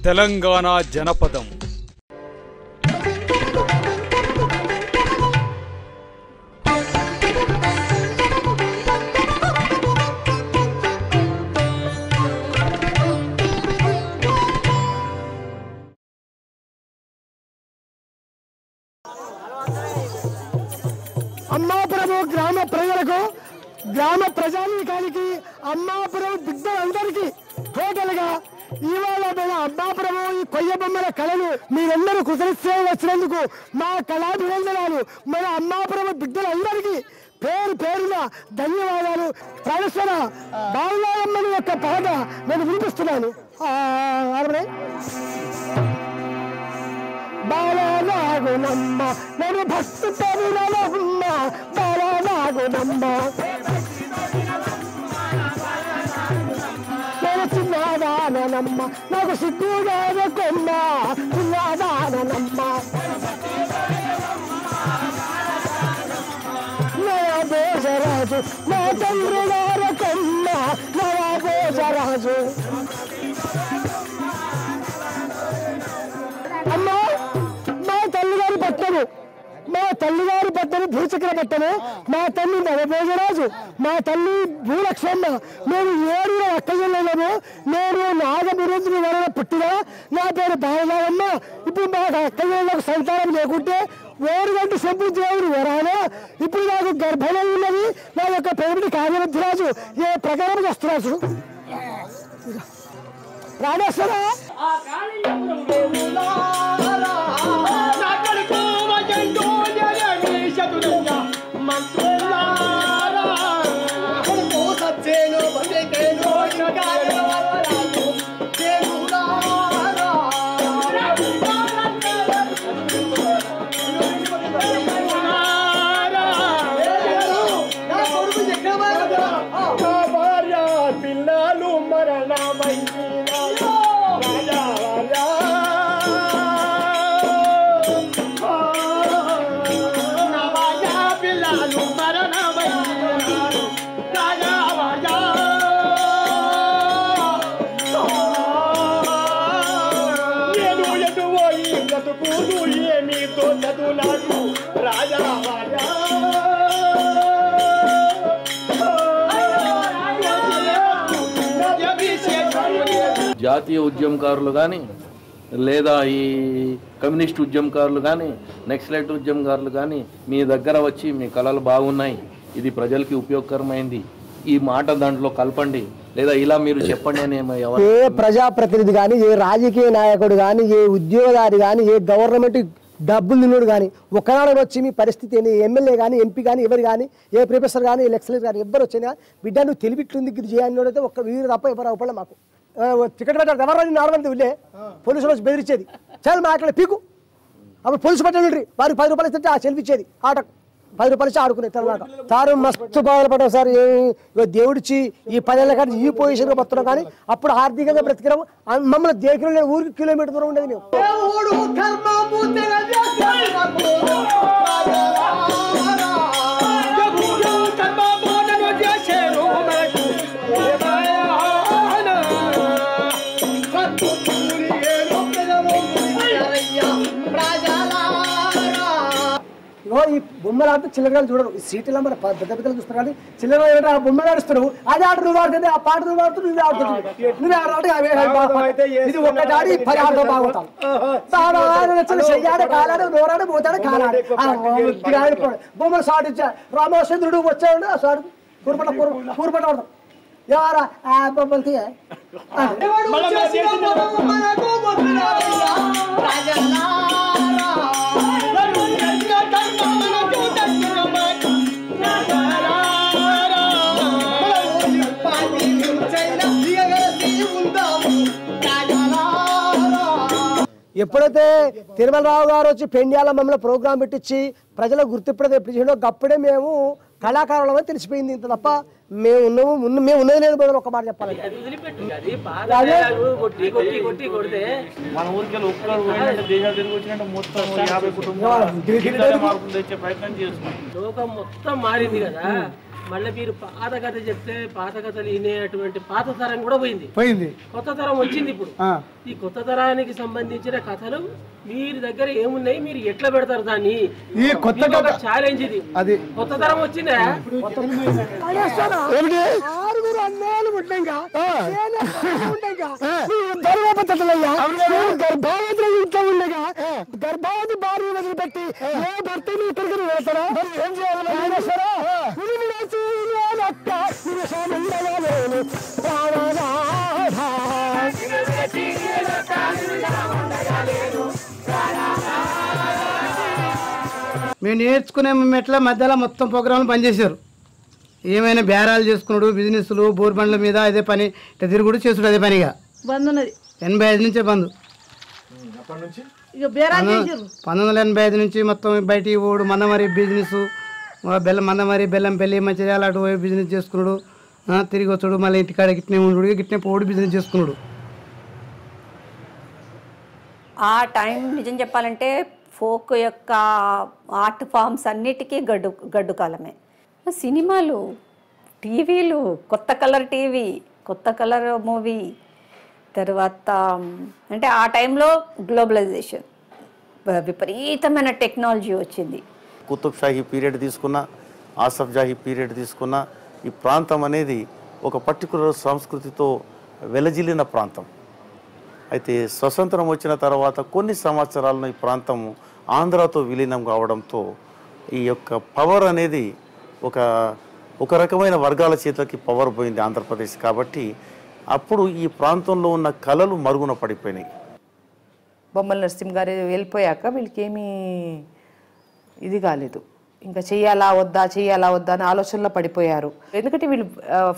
తెలంగాణ జనపదం. అమ్మాపురం గ్రామ ప్రజలకు, గ్రామ ప్రజానీకానికి, అమ్మాపురం బిడ్డలందరికీ టోటల్గా ఇవాళ మన అమ్మాపురం ఈ కొయ్య బొమ్మల కళలు మీరందరూ కృతజ్ఞత వచ్చినందుకు మా కళాభివందనాలు. మన అమ్మాపురం బిడ్డలందరికీ పేరు పేరున ధన్యవాదాలు. ప్రాణేశ్వర బాలనాయమ్మని యొక్క పాట నేను వినిపిస్తున్నాను. బాలనాగునమ్మ నేను భక్తి పేరునమ్మ, బాలనాగునమ్మ నేను చిన్నదానమ్మ, నాకు సిగ్గుదాన కొమ్మ, చిన్నదానమ్మ నయా దేశరాజు నా చంద్రుడార కొమ్మ, నయా దేశరాజు. అమ్మా మా తల్లిగారి పట్టము, మా తల్లిగారి పట్టము భూచక్ర పట్టము, మా తల్లి నవభోజరాజు, మా తల్లి భూలక్ష్మమ్మ. నేను 7 అక్కజల్లము. నేను నాగమురుద్రి వలన పుట్టిన నా పేరు బాలనాగమ్మ. ఇప్పుడు మాకు అక్కజల్లకు సంతానం లేకుంటే 7 గంటలు సంపించేవాడు వరానా. ఇప్పుడు నాకు గర్భంలో ఉన్నది. నా యొక్క పేరుని కార్యవద్రాజు ఏ ప్రకారం చేస్తున్నాడు ప్రాణేశ్వర. జాతీయ ఉద్యమకారులు కానీ, లేదా ఈ కమ్యూనిస్ట్ ఉద్యమకారులు కానీ, నక్సలైట్ ఉద్యమకారులు కానీ మీ దగ్గర వచ్చి మీ కళలు బాగున్నాయి, ఇది ప్రజలకి ఉపయోగకరమైంది, ఈ మాట దాంట్లో కలపండి, లేదా ఇలా మీరు చెప్పండి అని ఏ ప్రజాప్రతినిధి కానీ, ఏ రాజకీయ నాయకుడు కానీ, ఏ ఉద్యోగదారి కానీ, ఏ గవర్నమెంట్ డబ్బులు నిన్నుడు కానీ ఒకనాడు వచ్చి మీ పరిస్థితి ఏంటి, ఎమ్మెల్యే కానీ, ఎంపీ కానీ, ఎవరు కానీ, ఏ ప్రొఫెసర్ కానీ, లెక్చరర్ కానీ ఎవ్వరు వచ్చినా బిడ్డ నువ్వు తెలివిట్లుంది ఇది చేయని అయితే ఒక్క వీరు తప్ప ఎవరు అవ్వలే. మాకు టికెట్ పెట్టారు ఎవరు నార్మల్ వెళ్ళే పోలీసులు వచ్చి బెదిరించేది. చాలా మాట్లాడే పీకు అప్పుడు పోలీసు పట్టాలి వారికి 10 రూపాయలు ఇస్తే ఆ సెల్ఫ్ ఇచ్చేది. ఆటకు 10 రూపాయలు ఇచ్చి ఆడుకునే తర్వాత సారు మస్తు బాధపడ్డాం సార్. దేవుడిచ్చి ఈ 10 ఏళ్ళ కానీ ఈ పొజిషన్గా బతున్నాం. కానీ అప్పుడు ఆర్థికంగా బ్రతికినాం. మమ్మల్ని దేకిన ఊరికి కిలోమీటర్ దూరం ఉండేది. మేము ఈ బొమ్మలు ఆడితే చిల్లరగాలు చూడరు. ఈ సీట్లో మన పెద్ద పెద్దలు చూస్తారు కానీ చిల్లర ఆ బొమ్మలు ఆడుస్తారు. అది ఆట నువ్వు ఆడుతుంది, ఆ పాట నువ్వు ఆడుతూ నువ్వే ఆడుతుంది. నువ్వే ఆడాడు ఇది ఒక్కటి ఆడి 10 ఆటలు బాగుతాం. చెయ్యాడు కాలాడు నోరాడు పోతాడు కాలాడు బొమ్మలు సాటిచ్చా. రామచంద్రుడు వచ్చాడు ఆ సాడు కూరపట ఆడతాం. ఎవరా ఆ బొమ్మలు తీయ ఎప్పుడైతే తిరుమలరావు గారు వచ్చి పెండ్యాల మమ్మల్ని ప్రోగ్రాం పెట్టించి ప్రజలకు గుర్తిప్పుడే ఎప్పుడు అప్పుడే మేము కళాకారులమని తెలిసిపోయింది. ఇంత తప్ప మేము ఉన్నది లేదు. బదులు ఒక మాట చెప్పాలి, మన ఊరికి దేశాలు తిరిగి వచ్చినట్టు మొత్తం 50 కుటుంబాలు మొత్తం మారింది కదా. మళ్ళీ మీరు పాత కథ చెప్తే పాత కథలు వినేటువంటి పాత తరం కూడా పోయింది. కొత్త తరం వచ్చింది ఇప్పుడు. ఈ కొత్త తరానికి సంబంధించిన కథలు మీరు దగ్గర ఏమున్నాయి, మీరు ఎట్లా పెడతారు దాన్ని? ఈ కొత్త ఛాలెంజ్ ఇది. అది కొత్త తరం వచ్చిందా? గర్భావతి భార్య వదిలిపెట్టి ఏ భర్తని ఇక్కడికి వెళ్తారా? ఏం చేయాలి? మేము నేర్చుకునే మెట్ల మధ్యలో మొత్తం ప్రోగ్రాంలు పనిచేశారు. ఏమైనా బేరాలు చేసుకున్నాడు, బిజినెస్లు బోర్ బండ్ల మీద అదే పని, ఇట్లా తిరుగుడు చేసుడు అదే పనిగా బంద్ ఉన్నది. 85 నుంచే బంద్. 1985 నుంచి మొత్తం బయటికి పోడు, మందమరి బిజినెస్, మందమరి బెల్లంపల్లి మంచిర్యాల అటు పోయి బిజినెస్ చేసుకున్నాడు. తిరిగి వచ్చాడు, మళ్ళీ ఇంటికాడ గిట్నే ఉండు, గిట్నే పోడు బిజినెస్ చేసుకున్నాడు. ఆ టైం నిజం చెప్పాలంటే ఫోక్ యొక్క ఆర్ట్ ఫామ్స్ అన్నిటికీ గడ్డు కాలమే. సినిమాలు, టీవీలు, కొత్త కలర్ టీవీ, కొత్త కలర్ మూవీ, తర్వాత అంటే ఆ టైంలో గ్లోబలైజేషన్, విపరీతమైన టెక్నాలజీ వచ్చింది. కుతుబ్ షాహీ పీరియడ్ తీసుకున్న, ఆసఫ్ జాహీ పీరియడ్ తీసుకున్న, ఈ ప్రాంతం అనేది ఒక పర్టికులర్ సంస్కృతితో వెలజిల్లిన ప్రాంతం. అయితే స్వతంత్రం వచ్చిన తర్వాత కొన్ని సంవత్సరాలను ఈ ప్రాంతం ఆంధ్రాతో విలీనం కావడంతో ఈ యొక్క పవర్ అనేది ఒక రకమైన వర్గాల చేతులకి పవర్ పోయింది ఆంధ్రప్రదేశ్. కాబట్టి అప్పుడు ఈ ప్రాంతంలో ఉన్న కళలు మరుగున పడిపోయినాయి. బొమ్మల నరసింహ గారు వెళ్ళిపోయాక వీళ్ళకేమీ ఇది కాలేదు, ఇంకా చెయ్యాలా వద్దా అని ఆలోచనలో పడిపోయారు. ఎందుకంటే వీళ్ళు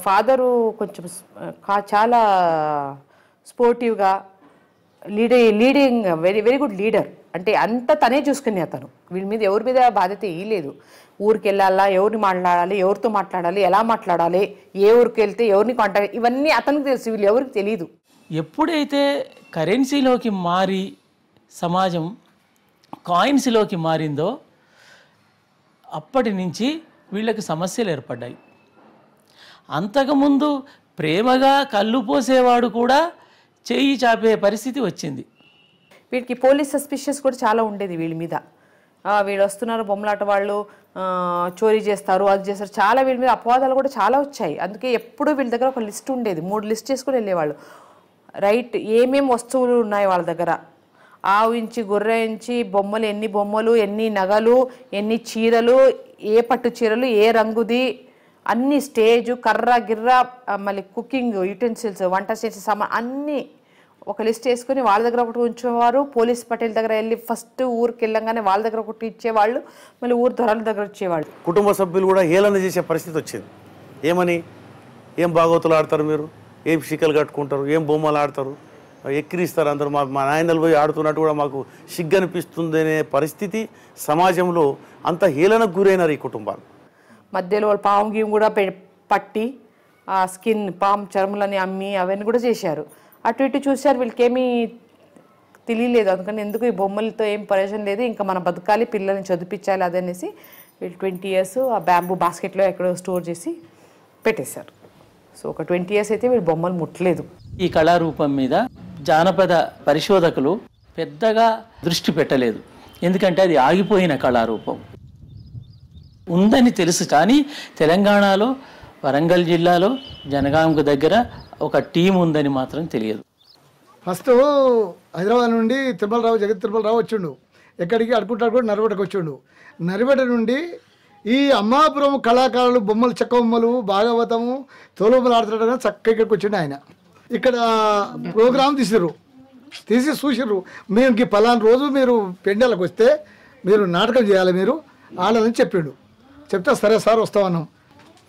ఫాదరు కొంచెం చాలా స్పోర్టివ్గా లీడింగ్ వెరీ గుడ్ లీడర్, అంటే అంతా తనే చూసుకునే అతను. వీళ్ళ మీద ఎవరి మీద బాధ్యత ఇవ్వలేదు. ఊరికి వెళ్ళాలా, ఎవరిని మాట్లాడాలి, ఎవరితో మాట్లాడాలి, ఎలా మాట్లాడాలి, ఏ ఊరికి వెళ్తే ఎవరిని కాంటాక్ట్, ఇవన్నీ అతనికి తెలుసు, వీళ్ళు ఎవరికి తెలియదు. ఎప్పుడైతే కరెన్సీలోకి మారి సమాజం కాయిన్స్లోకి మారిందో అప్పటి నుంచి వీళ్ళకి సమస్యలు ఏర్పడ్డాయి. అంతకుముందు ప్రేమగా కళ్ళు పోసేవాడు కూడా చేయి చాపే పరిస్థితి వచ్చింది. వీటికి పోలీస్ సస్పిషియస్ కూడా చాలా ఉండేది వీళ్ళ మీద. వీళ్ళు వస్తున్నారు, బొమ్మలాట వాళ్ళు చోరీ చేస్తారు, అది చేస్తారు, చాలా వీళ్ళ మీద అపవాదాలు కూడా చాలా వచ్చాయి. అందుకే ఎప్పుడు వీళ్ళ దగ్గర ఒక లిస్ట్ ఉండేది, 3 లిస్ట్ చేసుకుని వెళ్ళేవాళ్ళు. రైట్, ఏమేమి వస్తువులు ఉన్నాయి వాళ్ళ దగ్గర, ఆవు ఇంచి, గొర్రె ఇంచి, బొమ్మలు, ఎన్ని బొమ్మలు, ఎన్ని నగలు, ఎన్ని చీరలు, ఏ పట్టు చీరలు, ఏ రంగుది, అన్ని స్టేజు, కర్ర గిర్ర, మళ్ళీ కుకింగ్ యూటెన్సిల్స్, వంట చేసే సామాన్ అన్నీ ఒక లిస్ట్ వేసుకుని వాళ్ళ దగ్గర ఒకటి ఉంచేవారు. పోలీస్ పటేల్ దగ్గర వెళ్ళి ఫస్ట్ ఊరికి వెళ్ళంగానే వాళ్ళ దగ్గర ఒకటి ఇచ్చేవాళ్ళు, మళ్ళీ ఊరు దొరల దగ్గర వచ్చేవాళ్ళు. కుటుంబ సభ్యులు కూడా హేళన చేసే పరిస్థితి వచ్చింది. ఏమని, ఏం బాగోతులు ఆడతారు మీరు, ఏం షికలు కట్టుకుంటారు, ఏం బొమ్మలు ఆడతారు, ఎక్కిరిస్తారు అందరూ, మా నాయనలు పోయి ఆడుతున్నట్టు కూడా మాకు సిగ్గు అనిపిస్తుంది అనే పరిస్థితి సమాజంలో అంత హేళనకు గురైనారు ఈ కుటుంబాలు. మధ్యలో వాళ్ళు పాము గీము కూడా పట్టి ఆ స్కిన్ పాము చర్మలని అమ్మి అవన్నీ కూడా చేశారు. అటు ఇటు చూశారు, వీళ్ళకేమీ తెలియలేదు. అందుకని ఎందుకు ఈ బొమ్మలతో ఏం ప్రయోజనం లేదు, ఇంకా మనం బతకాలి, పిల్లల్ని చదివించాలి అదనేసి వీళ్ళు 20 years ఆ బ్యాంబూ బాస్కెట్లో ఎక్కడో స్టోర్ చేసి పెట్టేశారు. సో ఒక 20 years అయితే వీళ్ళు బొమ్మలు ముట్టలేదు. ఈ కళారూపం మీద జానపద పరిశోధకులు పెద్దగా దృష్టి పెట్టలేదు, ఎందుకంటే అది ఆగిపోయిన కళారూపం. ఉందని తెలుసు, కానీ తెలంగాణలో వరంగల్ జిల్లాలో జనగాంకు దగ్గర ఒక టీం ఉందని మాత్రం తెలియదు. ఫస్ట్ హైదరాబాద్ నుండి జగత్ తిరుమలరావు వచ్చిండు. ఎక్కడికి అడుకుంటాడు, నర్వేటకు వచ్చిండు. నర్వేట నుండి ఈ అమ్మాపురం కళాకారులు బొమ్మలు, చెక్క బొమ్మలు, భాగవతము, తోలుబొమ్మలు ఆడుతున్నాడు కానీ చక్క ఇక్కడికి వచ్చిండు ఆయన. ఇక్కడ ప్రోగ్రాం తీసి చూసిర్రు. మేము పలానా రోజు మీరు పెండలకు వస్తే మీరు నాటకం చేయాలి, మీరు ఆడాలని చెప్పిండు. చెప్తే సరే సార్ వస్తామన్నాం.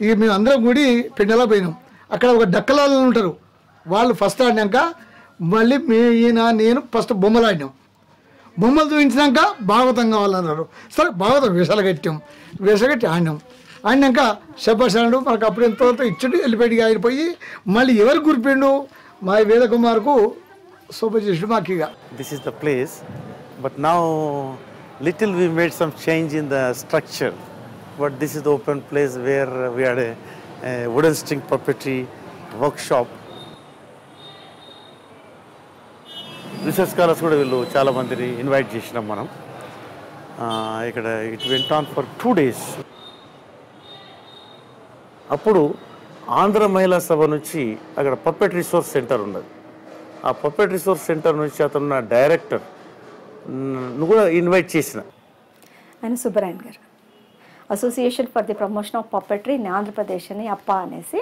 ఇక మేము అందరం కూడి పెండలా పోయినాం. అక్కడ ఒక డక్కలాలు ఉంటారు, వాళ్ళు ఫస్ట్ ఆడినాక మళ్ళీ నేను ఫస్ట్ బొమ్మలు ఆడినాం. బొమ్మలు చూపించినాక భాగవతం కావాలన్నారు. సరే భాగవతం వేసగట్టి ఆడినాక శబాష్ అన్నాడు. మనకు అప్పుడు ఎంతో ఇచ్చుడు వెళ్ళిపోయి ఆయన పోయి మళ్ళీ ఎవరు గురిపిండు, మా వేదకుమార్కు శోభచేసుడు మాకు. ఇక this is the place, but now little we made some change in the structure. but this is the open place where we had a wooden string puppetry workshop. Research scholars కూడా వీళ్ళు చాలామందిని ఇన్వైట్ చేసినాం మనం. ఇక్కడ it went on for 2 days. అప్పుడు ఆంధ్ర మహిళా సభ నుంచి అక్కడ పప్పెట్ రిసోర్స్ సెంటర్ ఉన్నది. ఆ పప్పెట్ రిసోర్స్ సెంటర్ నుంచి అతను డైరెక్టర్ కూడా ఇన్వైట్ చేసిన ఆయన సుబ్బరాయన్ గారు, association for the promotion of puppetry in Andhra Pradesh అని అప్ప అనేసి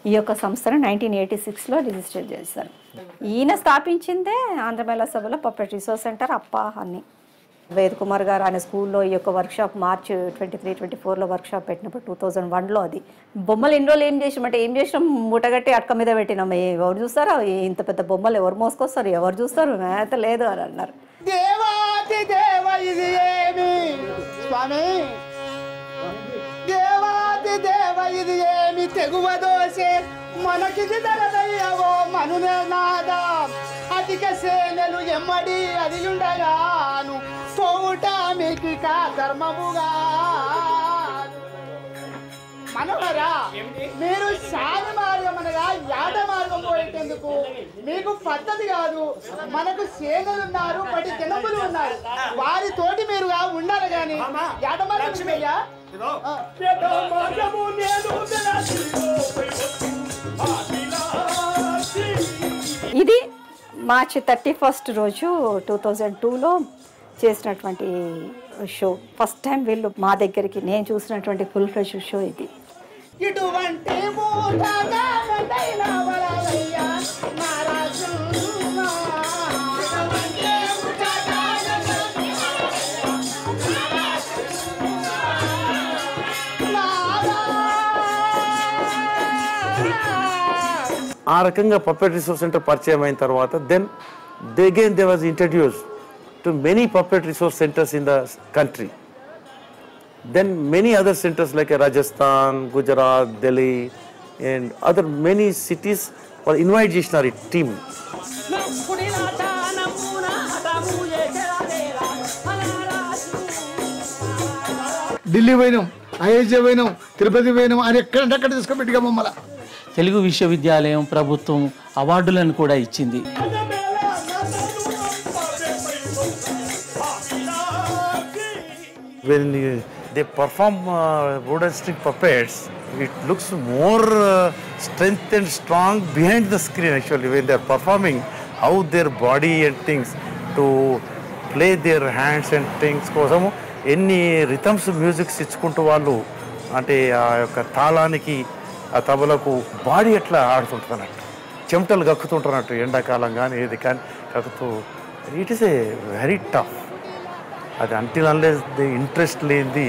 ఈ యొక్క సంస్థను 1986లో రిజిస్టర్ చేశారు. ఈయన స్థాపించిందే ఆంధ్ర మహిళా సభలో పప్పెట్ రిసోర్స్ సెంటర్ అప్ప అని. వేద్ కుమార్ గారు ఆయన స్కూల్లో ఈ యొక్క వర్క్షాప్ మార్చి 23-24లో వర్క్షాప్ పెట్టినప్పుడు 2001లో అది బొమ్మలు ఇన్ని రోజులు ఏం చేసినాం మూటగట్టి అక్క మీద పెట్టినాం. ఎవరు చూస్తారో ఇంత పెద్ద బొమ్మలు ఎవరు మోసుకొస్తారు, ఎవరు చూస్తారు, మేత లేదు అని అన్నారు. దేవాది దేవ ఇది ఏమి స్వామి, దేవాది దేవ ఇది ఏమి తెగువ దోసే మనకిది దళదయ్యవో మనునే నాదా, అధిక సేనలు ఎమ్మడి అది ఉండగాను పోవుట మీకు ధర్మముగా. మనవరా మీరు శాని మార్గం అనగా యాద మార్గం పోయేటందుకు మీకు పద్ధతి కాదు. మనకు సేనలు ఉన్నారు, పటి జనములు ఉన్నారు, వారితోటి మీరుగా ఉండాలి కానీ యాద మార్గం ఇది మార్చి 31 రోజు 2002లో చేసినటువంటి షో. ఫస్ట్ టైం వీళ్ళు మా దగ్గరికి నేను చూసినటువంటి ఫుల్ ఫ్లెడ్జ్ షో ఇది. ఇటువంటి ఆ రకంగా పప్పెట్ రిసోర్స్ సెంటర్ పరిచయం అయిన తర్వాత then they was introduced to many puppet resource centres in the country. Then many other centers like Rajasthan, Gujarat, Delhi and other many cities were invited చేసినారు ఈ team. Delhi పోయినాం, అయోధ్య పోయినాం, తిరుపతి పోయినాం, అని ఎక్కడంటే అక్కడ తీసుకుపెట్టిగా మమ్మల్ని. తెలుగు విశ్వవిద్యాలయం ప్రభుత్వం అవార్డులను కూడా ఇచ్చింది. When they perform wooden string puppets, it looks more strength and strong behind the screen actually when they are performing, how their body and things to play their hands and things కోసము ఎన్ని rhythms musics ఇచ్చుకుంటూ వాళ్ళు అంటే ఆ యొక్క తాళానికి ఆ తబలకు body ఎట్లా ఆడుతుంటున్నట్టు, చెమటలు గక్కుతుంటున్నట్టు ఎండాకాలం కానీ ఏది కానీ కక్కుతూ. It is a very tough. అది అంటిల్ అన్లెస్ ది ఇంట్రెస్ట్ లేనిది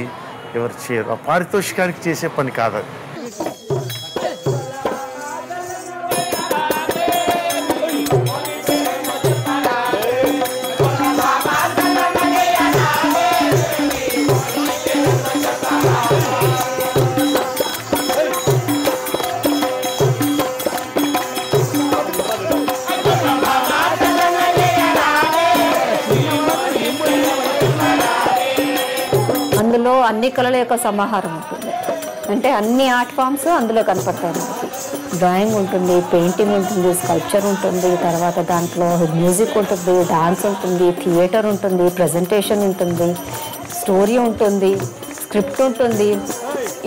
ఎవరు చేయరు. ఆ పారితోషికానికి చేసే పని కాదు అది. అందులో అన్ని కళల యొక్క సమాహారం ఉంటుంది. అంటే అన్ని ఆర్ట్ ఫామ్స్ అందులో కనపడతాయి మనకి. డ్రాయింగ్ ఉంటుంది, పెయింటింగ్ ఉంటుంది, స్కల్ప్చర్ ఉంటుంది, తర్వాత దాంట్లో మ్యూజిక్ ఉంటుంది, డాన్స్ ఉంటుంది, థియేటర్ ఉంటుంది, ప్రజెంటేషన్ ఉంటుంది, స్టోరీ ఉంటుంది, స్క్రిప్ట్ ఉంటుంది.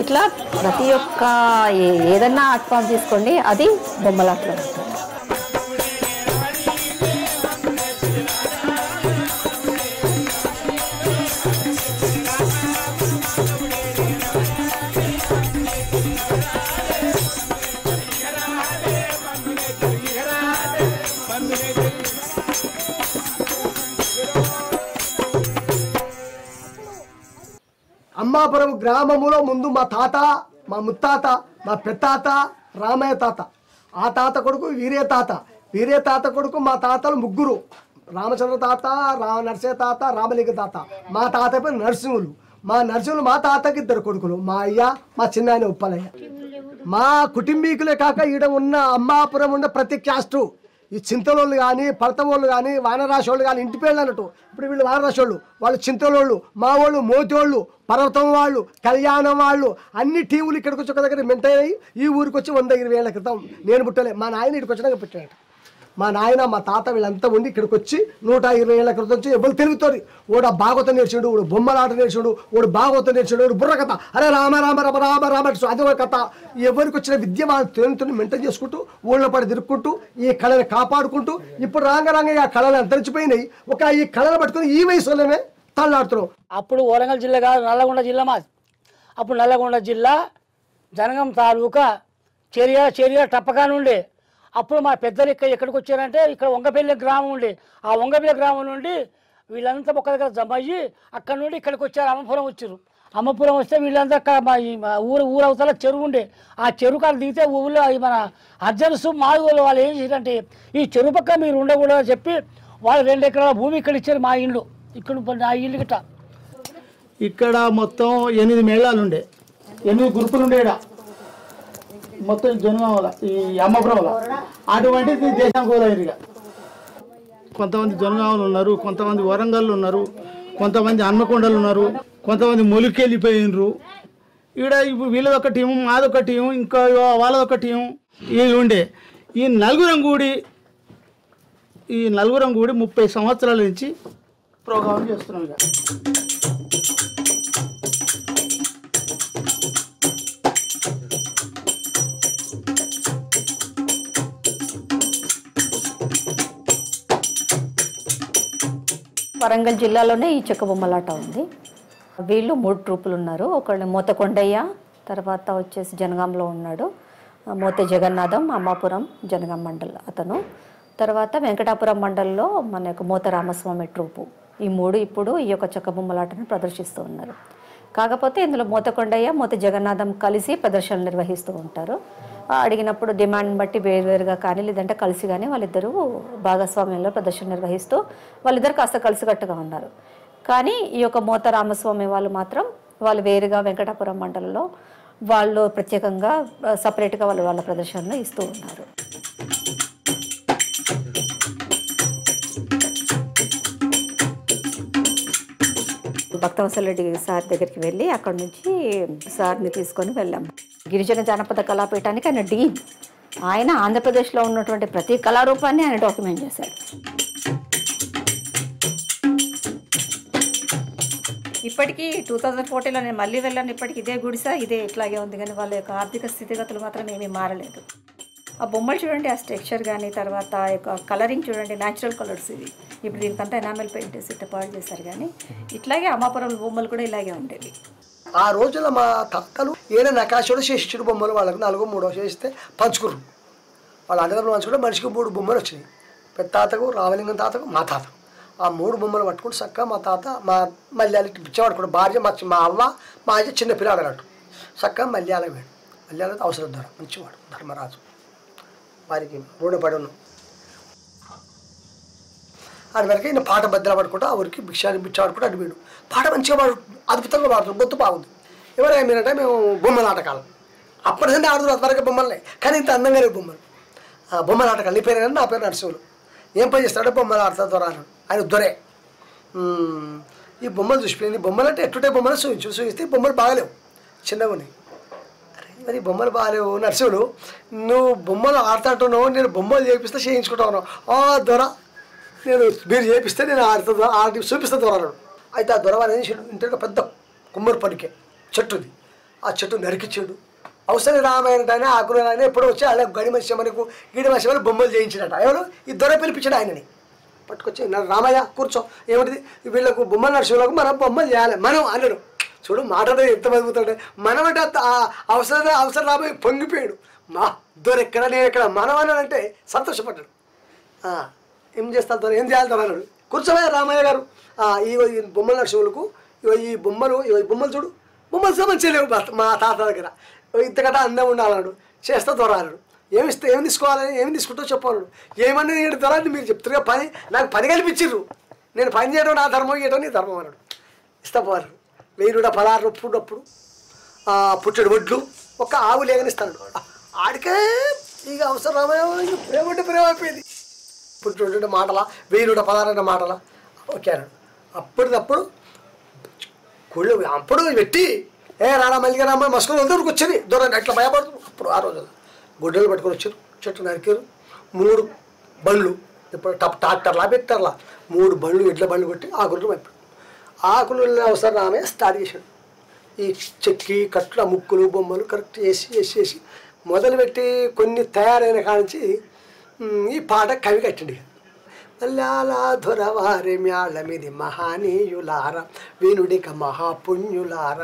ఇట్లా ప్రతి ఒక్క ఏదన్నా ఆర్ట్ ఫామ్ తీసుకోండి, అది బొమ్మలాట్లో ఉంటుంది. అమ్మాపురం గ్రామములో ముందు మా తాత, మా ముత్తాత, మా పెత్తాత, రామయ్య తాత, ఆ తాత కొడుకు వీరే తాత, వీరే తాత కొడుకు మా తాతలు ముగ్గురు, రామచంద్ర తాత, నరసయ్య తాత, రామలింగ తాత. మా తాత పేరు నరసింహులు. మా నరసింహులు మా తాతకి 2 కొడుకులు, మా అయ్య, మా చిన్నాయన ఉప్పలయ్య. మా కుటుంబీకులే కాక ఈడ ఉన్న అమ్మాపురం ఉన్న ప్రతి క్యాస్టు ఈ చింతలోళ్ళు కానీ పడతమోళ్ళు కానీ వానరాశోళ్ళు కానీ ఇంటి పేర్లు అన్నట్టు. ఇప్పుడు వీళ్ళు వానరాశోళ్ళు, వాళ్ళు చింతలోళ్ళు, మా వాళ్ళు మోతోళ్ళు, పర్వతం వాళ్ళు, కళ్యాణం వాళ్ళు, అన్ని టీములు ఇక్కడికి వచ్చి ఒక దగ్గర మెంటయ్యాయి. ఈ ఊరికి వచ్చి 120 ఏళ్ల క్రితం నేను పుట్టలే, మా నాయన ఇక్కడికి వచ్చినాక పెట్టాడు. మా నాయన మా తాత వీళ్ళంతా ఉండి ఇక్కడికి వచ్చి 120 ఏళ్ల క్రితం వచ్చి ఎవరు తిరుగుతుంది. ఓడ భాగవతం నేర్చుడు, ఓడు బొమ్మలాట నేర్చుడు, ఓడు భాగవతం నేర్చుడు, ఓడు బుర్ర కథ, అరే రామ రామ రామ రామ రామ అది ఒక కథ. ఎవరికి వచ్చిన విద్య వాళ్ళు తేలుతుని మెయింటైన్ చేసుకుంటూ ఊళ్ళో పడి తిరుక్కుంటూ ఈ కళని కాపాడుకుంటూ ఇప్పుడు రాంగ ఆ కళలు అంతరించిపోయినాయి. ఈ కళను పట్టుకుని ఈ వయసులోనే తల్లాడుతున్నాం. అప్పుడు వరంగల్ జిల్లా కాదు, నల్లగొండ జిల్లా మాది. అప్పుడు నల్లగొండ జిల్లా జనగం తాలూకా చెరియా టప్పకా నుండి. అప్పుడు మా పెద్దలు ఎక్కడికి వచ్చారంటే ఇక్కడ వంగపల్లి గ్రామం ఉండి, ఆ వంగపల్లి గ్రామం నుండి వీళ్ళంతా ఒక దగ్గర జమ అయ్యి అక్కడ నుండి ఇక్కడికి వచ్చారు. అమ్మపురం వచ్చారు. అమ్మపురం వస్తే వీళ్ళంతా మా ఊరు అవతల చెరువు ఉండే, ఆ చెరువు కాడ దిగితే ఊళ్ళో మన అర్జన్స్ మాదిగోళ్ళు వాళ్ళు ఏం చేశారంటే ఈ చెరువు పక్క మీరు ఉండకూడదని చెప్పి వాళ్ళు 2 ఎకరాల భూమి ఇక్కడ ఇచ్చారు. మా ఇల్లు ఇక్కడ నా ఇల్లు గిట్ట ఇక్కడ మొత్తం 8 మేళాలు ఉండే, 8 గ్రూపులు ఉండే మొత్తం జనగామల ఈ అమ్మపురంలో. అటువంటిది దేశం కోలైరుగా కొంతమంది జనగామలు ఉన్నారు, కొంతమంది వరంగల్ ఉన్నారు, కొంతమంది హన్మకొండలు ఉన్నారు, కొంతమంది మొలికెళ్ళిపోయినరు. ఇక్కడ ఇప్పుడు వీళ్ళదొక టీము, మాదొక టీము, ఇంకా వాళ్ళదొక టీము ఇది ఉండే. ఈ నలుగురం కూడి 30 సంవత్సరాల నుంచి ప్రోగ్రాం చేస్తున్నాం. ఇక వరంగల్ జిల్లాలోనే ఈ చెక్క బొమ్మలాట ఉంది. వీళ్ళు 3 ట్రూపులు ఉన్నారు. ఒకళ్ళు మోతకొండయ్య, తర్వాత వచ్చేసి జనగాంలో ఉన్నాడు మోతే జగన్నాథం, అమ్మాపురం జనగాం మండల్ అతను, తర్వాత వెంకటాపురం మండల్లో మన యొక్క మోత రామస్వామి ట్రూపు. ఈ 3 ఇప్పుడు ఈ యొక్క చెక్క బొమ్మలాటను ప్రదర్శిస్తూ ఉన్నారు. కాకపోతే ఇందులో మోతకొండయ్య, మోతే జగన్నాథం కలిసి ప్రదర్శనలు నిర్వహిస్తూ ఉంటారు. అడిగినప్పుడు డిమాండ్ బట్టి వేరువేరుగా కానీ లేదంటే కలిసి కానీ వాళ్ళిద్దరూ భాగస్వామ్యంలో ప్రదర్శన నిర్వహిస్తూ వాళ్ళిద్దరు కాస్త కలిసికట్టుగా ఉన్నారు. కానీ ఈ యొక్క మోత రామస్వామి వాళ్ళు మాత్రం వాళ్ళు వేరుగా వెంకటాపురం మండలంలో వాళ్ళు ప్రత్యేకంగా సపరేట్గా వాళ్ళ ప్రదర్శనలు ఇస్తూ ఉన్నారు. భక్తవత్సల రెడ్డి సార్ దగ్గరికి వెళ్ళి అక్కడ నుంచి సార్ని తీసుకొని వెళ్ళాము. గిరిజన జానపద కళాపీఠానికి ఆయన డీన్. ఆయన ఆంధ్రప్రదేశ్లో ఉన్నటువంటి ప్రతి కళారూపాన్ని ఆయన డాక్యుమెంట్ చేశారు. ఇప్పటికీ 2014లో నేను మళ్ళీ వెళ్ళాను. ఇప్పటికి ఇదే గుడిసా ఇదే ఇట్లాగే ఉంది, కానీ వాళ్ళ యొక్క ఆర్థిక స్థితిగతులు మాత్రం ఏమీ మారలేదు. ఆ బొమ్మలు చూడండి, ఆ స్ట్రక్చర్ కానీ తర్వాత ఆ యొక్క కలరింగ్ చూడండి, న్యాచురల్ కలర్స్ ఇవి. ఇప్పుడు దీనికంతా ఎనామెల్ పెయింట్ వేసి పాడు చేశారు, కానీ ఇట్లాగే అమ్మాపురం బొమ్మలు కూడా ఇలాగే ఉండేవి. ఆ రోజుల్లో మా తాతలు ఏదైనా నకాశుడు చేసిచ్చుడు బొమ్మలు వాళ్ళకు 4 3 చేస్తే పంచుకుర్రు. వాళ్ళ అన్నదమ్ములు పంచుకుంటే మనిషికి 3 బొమ్మలు వచ్చినాయి. పెద్ద తాతకు, రామలింగం తాతకు, మా తాతకు. ఆ 3 బొమ్మలు పట్టుకుంటూ చక్కగా మా తాత మా మల్యాల పిచ్చేవాడు భార్య మా అవ్వ మా అయ్య చిన్న పిల్లలు అన్నట్టు చక్కగా మల్యాల వేడు. మల్యాలతో అవసరం ధర మంచివాడు ధర్మరాజు. వారికి రుణపడి ఉన్నాం. అది వరకు ఈయన పాట బద్దలు పడుకుంటూ ఆ ఊరికి బిచ్చాడుకుంటూ అడిగాడు. పాట మంచిగా పాడు, అద్భుతంగా పాడుతుంది, గొంతు బాగుంది. ఎవరేమిటంటే మేము బొమ్మల ఆటకాలం అప్పటికంటే ఆడుతున్నారు. అంతవరకు బొమ్మలనే, కానీ ఇంత అందంగా లేవు బొమ్మలు. బొమ్మల ఆటకాలు. నీ పేరు కానీ నా పేరు నరసింహులు. ఏం పని చేస్తాడో బొమ్మలు ఆడతా దొర ఆయన దొరే. ఈ బొమ్మలు చూసిపోయింది. బొమ్మలు అంటే ఎట్టుంటే బొమ్మలు చూపిస్తే బొమ్మలు బాగాలేవు, చిన్నగా ఉన్నాయి. మరి బొమ్మలు బాగాలేవు నరసింహులు, నువ్వు బొమ్మలు ఆడుతుంటున్నావు, నేను బొమ్మలు చేపిస్తే చేయించుకుంటా దొర, నేను మీరు చేపిస్తే నేను ఆడి చూపిస్తా దొర అన్నాడు. అయితే ఆ దొర అనేది ఇంటికి పెద్ద కుమ్మరి పడికే చెట్టుది. ఆ చెట్టు నరికిచ్చాడు. అవసరం రామాయణ ఆకురాయన ఎప్పుడో వచ్చి అలా గడి మనిషి మనకు గీడి మనిషి వాళ్ళు బొమ్మలు చేయించినట్ట. ఎవరు ఈ దొర పిలిపించాడు ఆయనని. పట్టుకొచ్చి రామయ్య కూర్చో, ఏమిటిది వీళ్ళకు బొమ్మలు నరసింహులకు మనం బొమ్మలు చేయాలి మనం అన్నాడు. చూడు మాటతో ఎంత మరుగుతాడు. మనం అంటే అవసరం రాబోయి పొంగిపోయాడు. మా దొర ఎక్కడ నేను ఎక్కడ మనం అన్నాడంటే సంతోషపడ్డాడు. ఏం చేస్తారు దొర, ఏం చేయాలి దొర అన్నాడు. కూర్చోవే రామయ్య గారు, ఈ బొమ్మల నరసింహులకు ఈ బొమ్మలు చూడు, బొమ్మలు సంబంధించి లేవు మా తాత దగ్గర, ఇంతకట అందం ఉండాలన్నాడు. చేస్తా దొర అన్నాడు. ఏమి తీసుకోవాలని, ఏమి తీసుకుంటూ చెప్పాలన్నాడు. ఏమన్నా నేను దొర అని మీరు చెప్తారుగా, పని నాకు పని కల్పించిర్రు, నేను పని చేయడం నా ధర్మం, చేయడం నీ ధర్మం అన్నాడు. ఇస్తా పోరు 1000 పదహారు అప్పుడు పుట్టడు వడ్లు ఒక ఆవు లేగనిస్తాడు. ఆడికే ఇక అవసరం రామయ్య ప్రేమ అంటే ప్రేమ అయిపోయింది. ఇప్పుడు మాటల 1016 మాటల ఓకే అన్నాడు. అప్పటిదప్పుడు కొళ్ళు అప్పుడు పెట్టి రారా మల్లిగా రామ్మ మస్కులు అందరికి వచ్చేది దూరం అట్లా భయపడుతుంది. అప్పుడు ఆ రోజుల్లో గుడ్డలు పట్టుకొని వచ్చారు, చెట్టు నరికారు, 3 బండ్లు ఇప్పుడు ట్రాక్టర్లా పెట్టర్లా 3 బండ్లు ఎడ్ల బండ్లు కొట్టి ఆకులు పంపాడు. ఆకులు అవసరం ఆమె స్టార్ట్ చేశాడు. ఈ చెక్కి కట్ల ముక్కులు బొమ్మలు కరెక్ట్ చేసి మొదలుపెట్టి కొన్ని తయారైన కానించి ఈ పాట కవి కట్టండి. మల్యాల దొరవారి మ్యాళమిది మహానీయులార వినుడిక మహాపుణ్యులార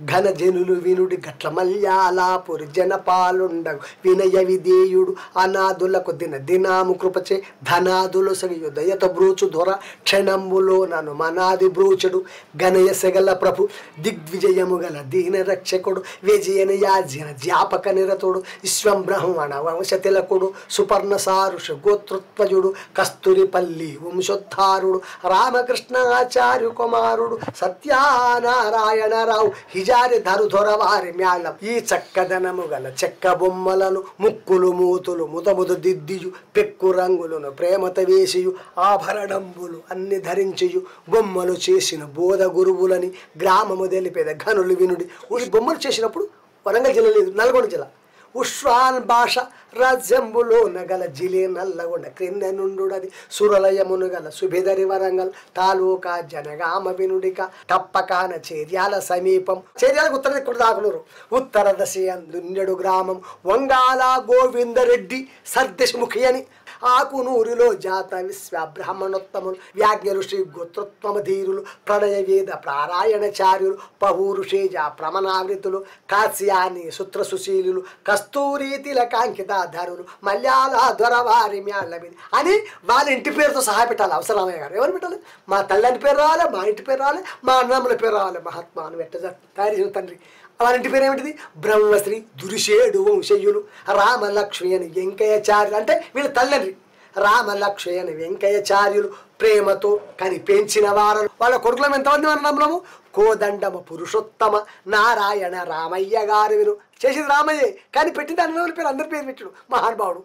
ఘనజనులు వినుడి గట్ల మల్యాలాపురి జనపాలుండగు వినయ విధేయుడు అనాథులకు దినాము కృపచే ధనాదులు సగియు దయత బ్రూచు దొర క్షణంబులో నన్ను మనాది బ్రూచుడు గణయ సెగల ప్రభు దిగ్విజయము గల దీన రక్షకుడు విజయన యాజ్యన జ్ఞాపక నిరతుడు విశ్వం బ్రహ్మణ వంశతిలకుడు సుపర్ణ సారుష గోత్రత్వజుడు కస్తూరిపల్లి వంశోద్ధారుడు రామకృష్ణాచార్య కుమారుడు సత్యనారాయణరావు హిజారి ధరుధొరవారి మ్యాళం ఈ చక్కదనము గల చెక్క బొమ్మలను ముక్కులు మూతులు ముదముదు దిద్దియు పెక్కు రంగులను ప్రేమత వేసియు ఆభరణంబులు అన్ని ధరించియు బొమ్మలు చేసిన బోధ గురువులని గ్రామము తెలిపేద ఘనులు వినుడి. ఈ బొమ్మలు చేసినప్పుడు వరంగల్ జిల్లా లేదు, నల్గొండ జిల్లా. ఉష్వాన్ భాష రాజ్యంబులో నగల జిలే నల్లగొండ క్రింద నుండుడది సురలయమును గల సుబెదరి వరంగల్ తాలూకా జనగామ వినుడిక టప్పకాన చేర్యాల సమీపం. చేర్యాలకు ఉత్తర దిక్కుడు దాకునూరు ఉత్తర దశ దున్నెడు గ్రామం వంగాల గోవిందరెడ్డి సర్దశముఖి అని ఆకునూరిలో జాత విశ్వబ్రాహ్మణోత్తములు వ్యాజ్ఞ ఋషి గోత్రోత్తమధీరులు ప్రణయ వేద ప్రారాయణచార్యులు పహూరుషేజ ప్రమణావృతులు కాశ్యాని సూత్ర సుశీలులు కస్తూరి తిలకాంకితాధారులు మల్యాల దొరవారి మ్యాళ్ళమిది అని వాళ్ళ ఇంటి పేరుతో సహా పెట్టాలి. అవసరమయ్య గారు ఎవరు పెట్టాలి? మా తల్లని పేరు రావాలి, మా ఇంటి పేరు రావాలి, మా అన్నమ్మల పేరు రావాలి. మహాత్మా అని పెట్ట తయారు చేసిన తండ్రి వాళ్ళంటి పేరు ఏమిటిది? బ్రహ్మశ్రీ దురిషేడు వంశయ్యులు రామలక్ష్మి అని వెంకయ్యచార్యులు అంటే వీళ్ళ తల్లండ్రి. రామలక్ష్మి అని వెంకయ్యచార్యులు ప్రేమతో కానీ పెంచిన వారు వాళ్ళ కొడుకులం ఎంతమంది మనం నమ్మము? కోదండమ పురుషోత్తమ నారాయణ రామయ్య గారు వీరు చేసింది రామయ్యే కానీ పెట్టింది అన్న పేరు అందరి పేరు పెట్టాడు మహానుభావుడు.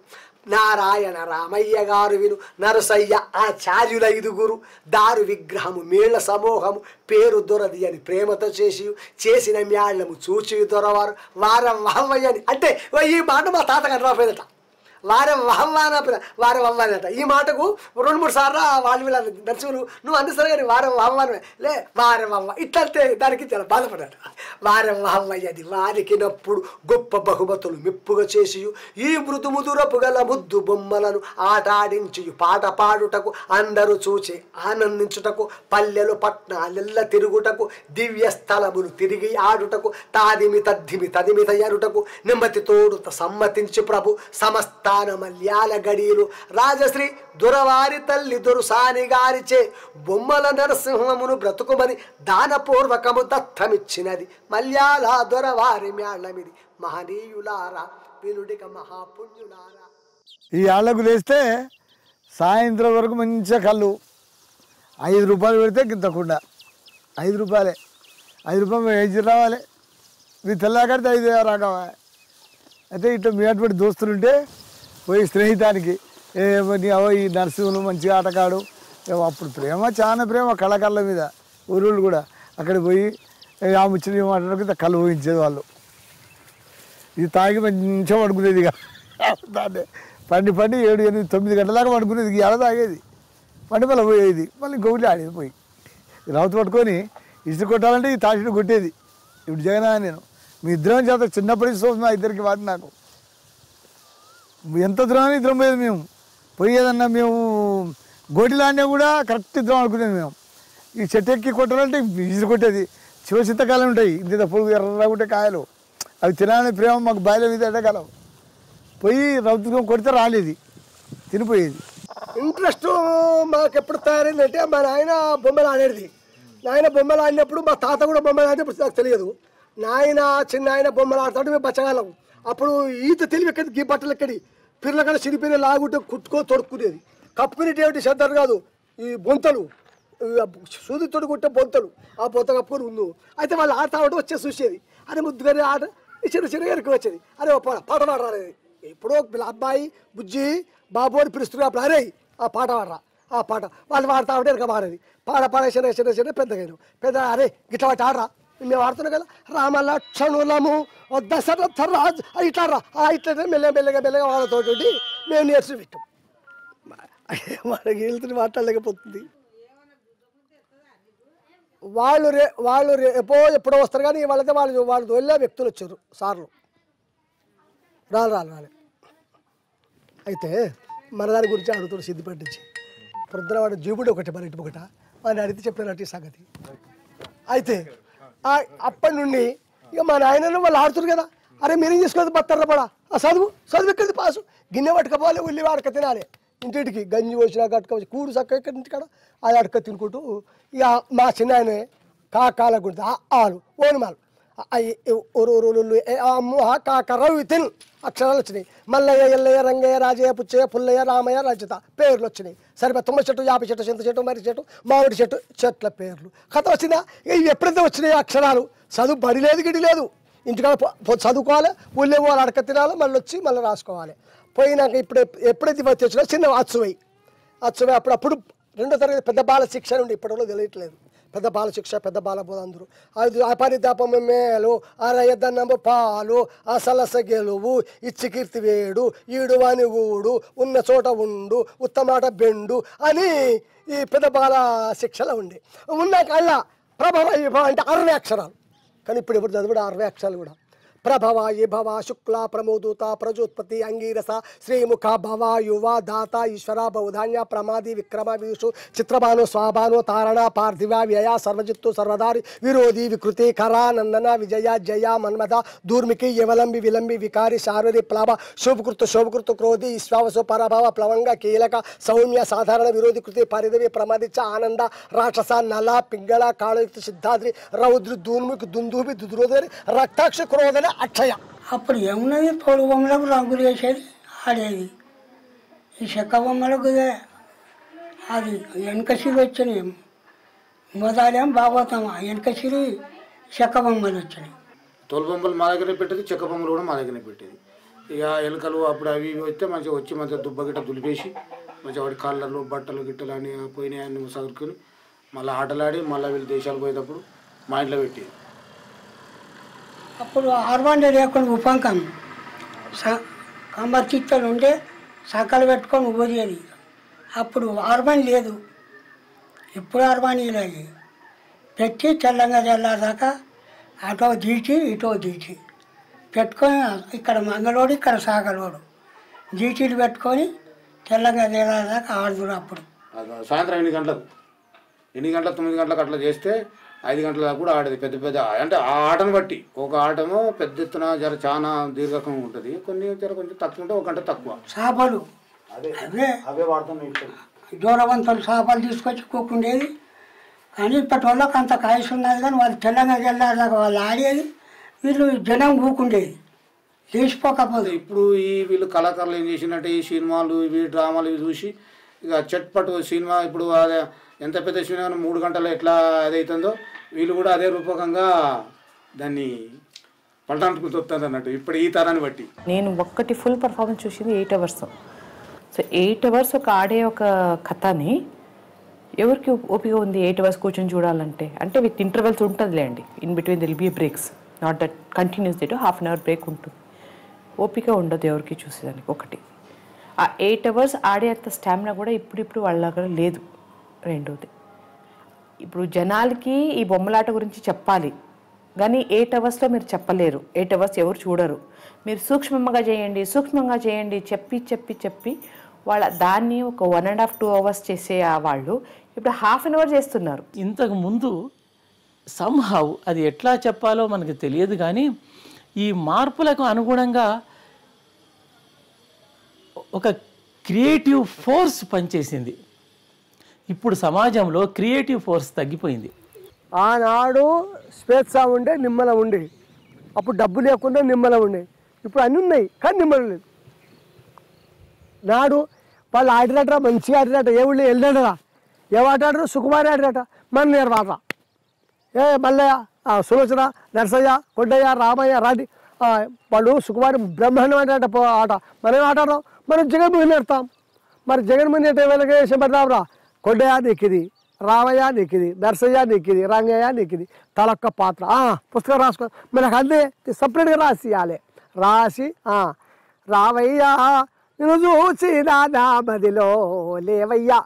నారాయణ రామయ్య గారు విను నరసయ్య ఆచార్యుల 5గురు దారు విగ్రహము మేళ్ల సమూహము పేరు దొరది అని ప్రేమతో చేసిన మ్యాళ్ళము చూచి దొరవారు వారం వహవ్వయ్య అని అంటే ఈ మాట మా తాతగారు రాపోయేదట. వారం వహవ్వాన వారం వహ్వానట. ఈ మాటకు 2-3 సార్లు వాళ్ళు వీళ్ళ నర్సులు నువ్వు అందిస్తారు కానీ వారం వహవ్వానమే లే వారం వహ్వ ఇట్లంతే దానికి చాలా బాధపడ్డాడు. వారం వహవ్వయ్యది వారికి నప్పుడు గొప్ప బహుమతులు మెప్పుగా చేసి ఈ మృదు ముదురపు గల ముద్దు బొమ్మలను ఆటాడించి పాట పాడుటకు అందరూ చూచి ఆనందించుటకు పల్లెలు పట్నాలెల్ల తిరుగుటకు దివ్య స్థలములు తిరిగి ఆడుటకు తాదిమి తద్దిమి తదిమి తయారుటకు నెమ్మతి తోడుత సమ్మతించి ప్రభు సమస్త మల్యాల గడియలు రాజశ్రీ దొరవారి తల్లి దొరుసాని గారిచే బొమ్మల నరసింహమును బ్రతుకుమని దానపూర్వకము దత్తమిచ్చినది మల్యాల దొరవారి మ్యాళ్ళమిది మహనీయులారా వినుడిక మహాపుణ్యులారా. ఈ ఆళ్లకు లేస్తే సాయంత్రం వరకు మంచిగా కళ్ళు 5 రూపాయలు పెడితే గింతకుండా 5 రూపాయలే 5 రూపాయలు వేసి రావాలి. ఇది తెల్లాకడితే 5 రావాలి. అయితే ఇట్లా మీ అటువంటి దోస్తులుంటే పోయి స్నేహితానికి ఈ నర్సింహులు మంచిగా ఆటగాడు అప్పుడు ప్రేమ చాలా ప్రేమ కళాకారుల మీద ఊరుళ్ళు కూడా అక్కడ పోయి ఆ ముచ్చని మాట్లాడుకుంటే కళ్ళు ఊహించేది వాళ్ళు. ఇది తాగి మంచిగా పడుకునేది ఇక దాన్ని పండి 7, 8, 9 గంటల దాకా పడుకునేది. ఇక ఎలా తాగేది పండి మళ్ళీ పోయేది మళ్ళీ ఇంకొకటి ఆడేది పోయి రావుతు పట్టుకొని ఇసురు కొట్టాలంటే ఈ తాషుడు కొట్టేది. ఇప్పుడు జగన్ నేను మీ ఇద్దరం చేత చిన్నప్పటి చూస్తున్నా ఇద్దరికి వాటి నాకు ఎంత దూరం ఇద్దరం పోయేది. మేము పోయేదన్నా మేము గోటిలాడినా కూడా కరెక్ట్ ఇద్దరం అనుకునేది. మేము ఈ చెట్టు ఎక్కి కొట్టాలంటే ఇసురు కొట్టేది. శివశీతకాలం ఉంటాయి ఇంత పొడుగు ఎర్రగా ఉంటే కాయలు అవి తినాలని ప్రేమ మాకు బాయిల మీద ఎండకాలం పోయి రౌతుగా కొడితే రాలేదు తినిపోయేది. ఇంట్రెస్ట్ మాకు ఎప్పుడు తయారైందంటే మా నాయన బొమ్మలు ఆడేది. నాయన బొమ్మలు ఆడినప్పుడు మా తాత కూడా బొమ్మలు ఆడితే ఇప్పుడు నాకు తెలియదు. నాయన చిన్న ఆయన బొమ్మలు ఆడుతుంటే మేము బచ్చగాలం. అప్పుడు ఈత తెలివి ఎక్కడి గీ బట్టలు ఎక్కడి పిల్లల కన్నా చిరిపిన లాగుంటే కుట్టుకో తొడుక్కునేది. కప్పుకునేటి ఏమిటి శ్రద్ధలు కాదు ఈ బొంతలు సూది తొడి కొట్టే బొంతలు ఆ బొంత కప్పుకొని ఉండు. అయితే వాళ్ళు ఆడుతూ ఉంటే వచ్చేసి చూసేది. అరే ముద్దుగానే ఆట చిన్న ఎరుకు వచ్చేది. అరే పాట పాట రాలేదు. ఎప్పుడో అబ్బాయి బుజ్జి బాబు అని పిలుస్తున్నారు. అప్పుడు అరే ఆ పాట పాడరా, ఆ పాట వాళ్ళు పాడుతా ఉంటే వెనక పాడేది, పాడేసిన పెద్ద అరే గిట్ల పాట ఆడరా, మేము ఆడుతున్నాం కదా, రామ లక్షణులము దశరథ రాజు ఇట్లా రా, ఇట్లా మెల్లగా వాళ్ళతోటి మేము నేర్చి పెట్టాం. మనకి వెళ్తున్న మాట్లాడలేకపోతుంది. వాళ్ళు ఎప్పుడో వస్తారు, కానీ వాళ్ళైతే వాళ్ళు వెళ్ళే వ్యక్తులు వచ్చారు సార్లు, రాలే. అయితే మన దాని గురించి అడుగుతాడు సిద్దిపేట నుంచి. పొద్దున వాడు జీబుడు ఒకటి మన ఇంటి ఒకట వాడిని అడిగితే చెప్పినట్టు సంగతి. అయితే అప్పటి నుండి ఇక మా నాయనను వాళ్ళు ఆడుతున్నారు కదా, అరే మీరేం చేసుకోవద్దు బత్తర్ర పడా, ఆ చదువు ఎక్కడిది పాసు, గిన్నె పట్టుకపోవాలి, ఉల్లి వాడక తినాలి, ఇంటికి గంజి వచ్చినా కట్టుకోవచ్చు, కూడు చక్క ఇక్కడ ఇంటికాడ అది అడక తినుకుంటూ ఇక మా చిన్న ఆయనే కాకాల గుడి ఆలు ఓనుమాలు అమ్ము కాక రవి తిన్ అక్షరాలు వచ్చినాయి. మల్లయ్య ఎల్లయ్య రంగయ్య రాజయ్య పుచ్చయ్య పుల్లయ్య రామయ్య రచిత పేర్లు వచ్చినాయి. సరిపో తుమ్మ చెట్టు, యాప చెట్టు, చింత చెట్టు, మర్రి చెట్టు, మామిడి చెట్టు, చెట్ల పేర్లు కథ వచ్చిందా. ఇవి ఎప్పుడైతే వచ్చినాయి అక్షరాలు, చదువు బడి లేదు గిడి లేదు, ఇంటికాడ చదువుకోవాలి, ఊళ్ళో వాళ్ళు అడక తినాలి, మళ్ళీ వచ్చి మళ్ళీ రాసుకోవాలి. పోయినాక ఎప్పుడైతే వచ్చినా చిన్న అచ్చువై అప్పుడు 2వ తరగతి పెద్ద బాల శిక్ష ఉండి ఇప్పటిలో తెలియట్లేదు. పెద్ద బాల శిక్ష, పెద్ద బాల బోధ అందరూ అది అపరితాపం మేలు, అరయద్దన్నము పాలు, అసలస గెలువు, ఇచ్చి కీర్తి వేడు, ఈడు వాని ఊడు, ఉన్న చోట ఉండు, ఉత్తమాట బెండు అని ఈ పెద్ద బాల శిక్షలో ఉండి ఉన్నాక అలా ప్రభవ అంటే 60 అక్షరాలు. కానీ ఇప్పుడు ఎప్పుడు చదివాడు 60 అక్షరాలు కూడా. ప్రభవ భవ శుక్ల ప్రమోదూత ప్రజోత్పత్తి అంగీరస శ్రీముఖ భవ యువ దాత ఈశ్వర బౌధాన్య ప్రమాది విక్రమ విషు చిత్రభాను స్వాభాను తారణ పార్థివ వ్యయ సర్వజిత్తు సర్వదారి విరోధి వికృతి కర నందన విజయ జయ మన్మథ దూర్మికి యవలంబి విలంబి వికారి శారీరి ప్లవ శోభకృతు క్రోధి ఈశ్వావసు పరభవ ప్లవంగ కీలక సౌమ్య సాధారణ విరోధి కృతి పరిధవి ప్రమాదిచ్చ ఆనంద రాక్షస నల పింగళ కాళయుక్త సిద్ధాద్రి రౌద్రి దూర్మికి దుందూబి దుద్రోధరి రక్తాక్ష క్రోధన అక్షయ. అప్పుడు ఏమున్నది, తోడు బొమ్మలకు రంగులు వేసేది ఆడేది. ఈ చెక్క బొమ్మలకు అది వెనకసిరి వచ్చినాయి, మొదలేం భాగవతం వెనకసిరి చెక్క బొమ్మలు వచ్చినాయి. తోలు బొమ్మలు మా దగ్గర పెట్టేది, చెక్క బొమ్మలు కూడా మా దగ్గర పెట్టేది. ఇక ఎలుకలు అప్పుడు అవి వస్తే మంచిగా వచ్చి మంచిగా దుబ్బ గిట్ట దులిపేసి మంచిగా వాడి కాళ్ళలు బట్టలు గిట్టలు అని పోయినాయన్ని చదువుకొని మళ్ళీ ఆటలాడి మళ్ళీ వీళ్ళు దేశాలు పోయేటప్పుడు మా ఇంట్లో పెట్టేది. అప్పుడు ఆర్వాండే లేకుండా ఉపంకం కమ్మర్చిత్తలు ఉంటే సకలు పెట్టుకొని ఉబదియేది. అప్పుడు ఆర్వాణి లేదు, ఇప్పుడు ఆర్వాణి లేదు. పెట్టి తెల్లాదాకా అటో దీచి ఇటో దీచి పెట్టుకొని ఇక్కడ మంగళోడు ఇక్కడ సాగలోడు జీటీలు పెట్టుకొని తెల్లాదాకా ఆడుదురు. అప్పుడు సాయంత్రం 8 గంటలకు 9 గంటలకు అట్లా చేస్తే 5 గంటల దాకా కూడా ఆడేది. పెద్ద అంటే ఆ ఆటను బట్టి ఒక ఆటమో పెద్ద ఎత్తున జర చాలా దీర్ఘకంగా ఉంటుంది, కొన్ని జర కొంచెం తక్కువ ఉంటే 1 గంట తక్కువ. చేపలు అవే వాడుతున్నాయి. దూరవంతులు చేపలు తీసుకొచ్చి కూకుండేది. కానీ ఇప్పటి వాళ్ళకి అంత కాయసు ఉన్నది, కానీ వాళ్ళు తెల్లాదాకా వాళ్ళు ఆడేది, వీళ్ళు జనం కూకుండేది లేచిపోకపోతే. ఇప్పుడు వీళ్ళు కళాకారులు ఏం చేసినట్టే ఈ సినిమాలు ఇవి డ్రామాలు ఇవి చూసి ఇక చట్పటు సినిమా ఇప్పుడు అదే ఎంత పెద్ద సినిమా 3 గంటలు ఎట్లా అదవుతుందో వీళ్ళు కూడా అదే రూపకంగా దాన్ని పల్టానికి తొత్తారు అన్నట్టు ఇప్పుడు ఈ తరాన్ని బట్టి. నేను ఒక్కటి ఫుల్ పర్ఫార్మెన్స్ చూసింది 8 అవర్స్. సో 8 అవర్స్ ఒక ఆడే ఒక కథని ఎవరికి ఓపిక ఉంది 8 అవర్స్ కూర్చొని చూడాలంటే? అంటే విత్ ఇంటర్వెల్స్ ఉంటుందిలేండి, in between there'll be breaks, not that continuous day. 1/2 hour break ఉంటుంది. ఓపిక ఉండదు ఎవరికి చూసేదానికి. ఒకటి ఆ 8 అవర్స్ ఆడే అంత స్టామినా కూడా ఇప్పుడు వాళ్ళ దగ్గర లేదు. రెండోది ఇప్పుడు జనాలకి ఈ బొమ్మలాట గురించి చెప్పాలి, కానీ 8 అవర్స్లో మీరు చెప్పలేరు. 8 అవర్స్ ఎవరు చూడరు. మీరు సూక్ష్మంగా చేయండి చెప్పి వాళ్ళ దాన్ని ఒక 1.5 2 అవర్స్ చేసే వాళ్ళు ఇప్పుడు 1/2 అవర్ చేస్తున్నారు. ఇంతకు ముందు సంహౌ అది ఎట్లా చెప్పాలో మనకు తెలియదు, కానీ ఈ మార్పులకు అనుగుణంగా ఒక క్రియేటివ్ ఫోర్స్ పనిచేసింది. ఇప్పుడు సమాజంలో క్రియేటివ్ ఫోర్స్ తగ్గిపోయింది. ఆనాడు స్వేచ్ఛ ఉండే, నిమ్మలం ఉండే. అప్పుడు డబ్బు లేకుండా నిమ్మలం ఉండే. ఇప్పుడు అన్నీ ఉన్నాయి కానీ నిమ్మలం లేదు. నాడు వాళ్ళు ఆడినట్రా, మంచిగా ఆడినట్ట, ఏ ఊళ్ళో వెళ్ళినరా, ఏం ఆటాడరు, సుకుమారి ఆడినట్ట, మన నేరు మాట మల్లయ్య, సులోచన, నరసయ్య, కొండయ్య, రామయ్య, రాడి వాళ్ళు సుకుమారి బ్రహ్మాండం ఆట. మనం ఆటాడదాం, మనం జగన్మోహన్ నేర్తాం, మరి జగన్మోహన్ రెడ్డి వెళ్ళగా వేషం పెడదాంరా, కొండయ్య నీకిది, రామయ్య నీకిది, నర్సయ్య నీకిది, రంగయ్య నీకిది, తలొక్క పాత్ర పుస్తకం రాసుకో. మరి నాకు అంతే సపరేట్గా రాసి ఇవ్వాలి. రాసి రావయ్యా నేను చూసి నా మదిలో లేవయ్యా,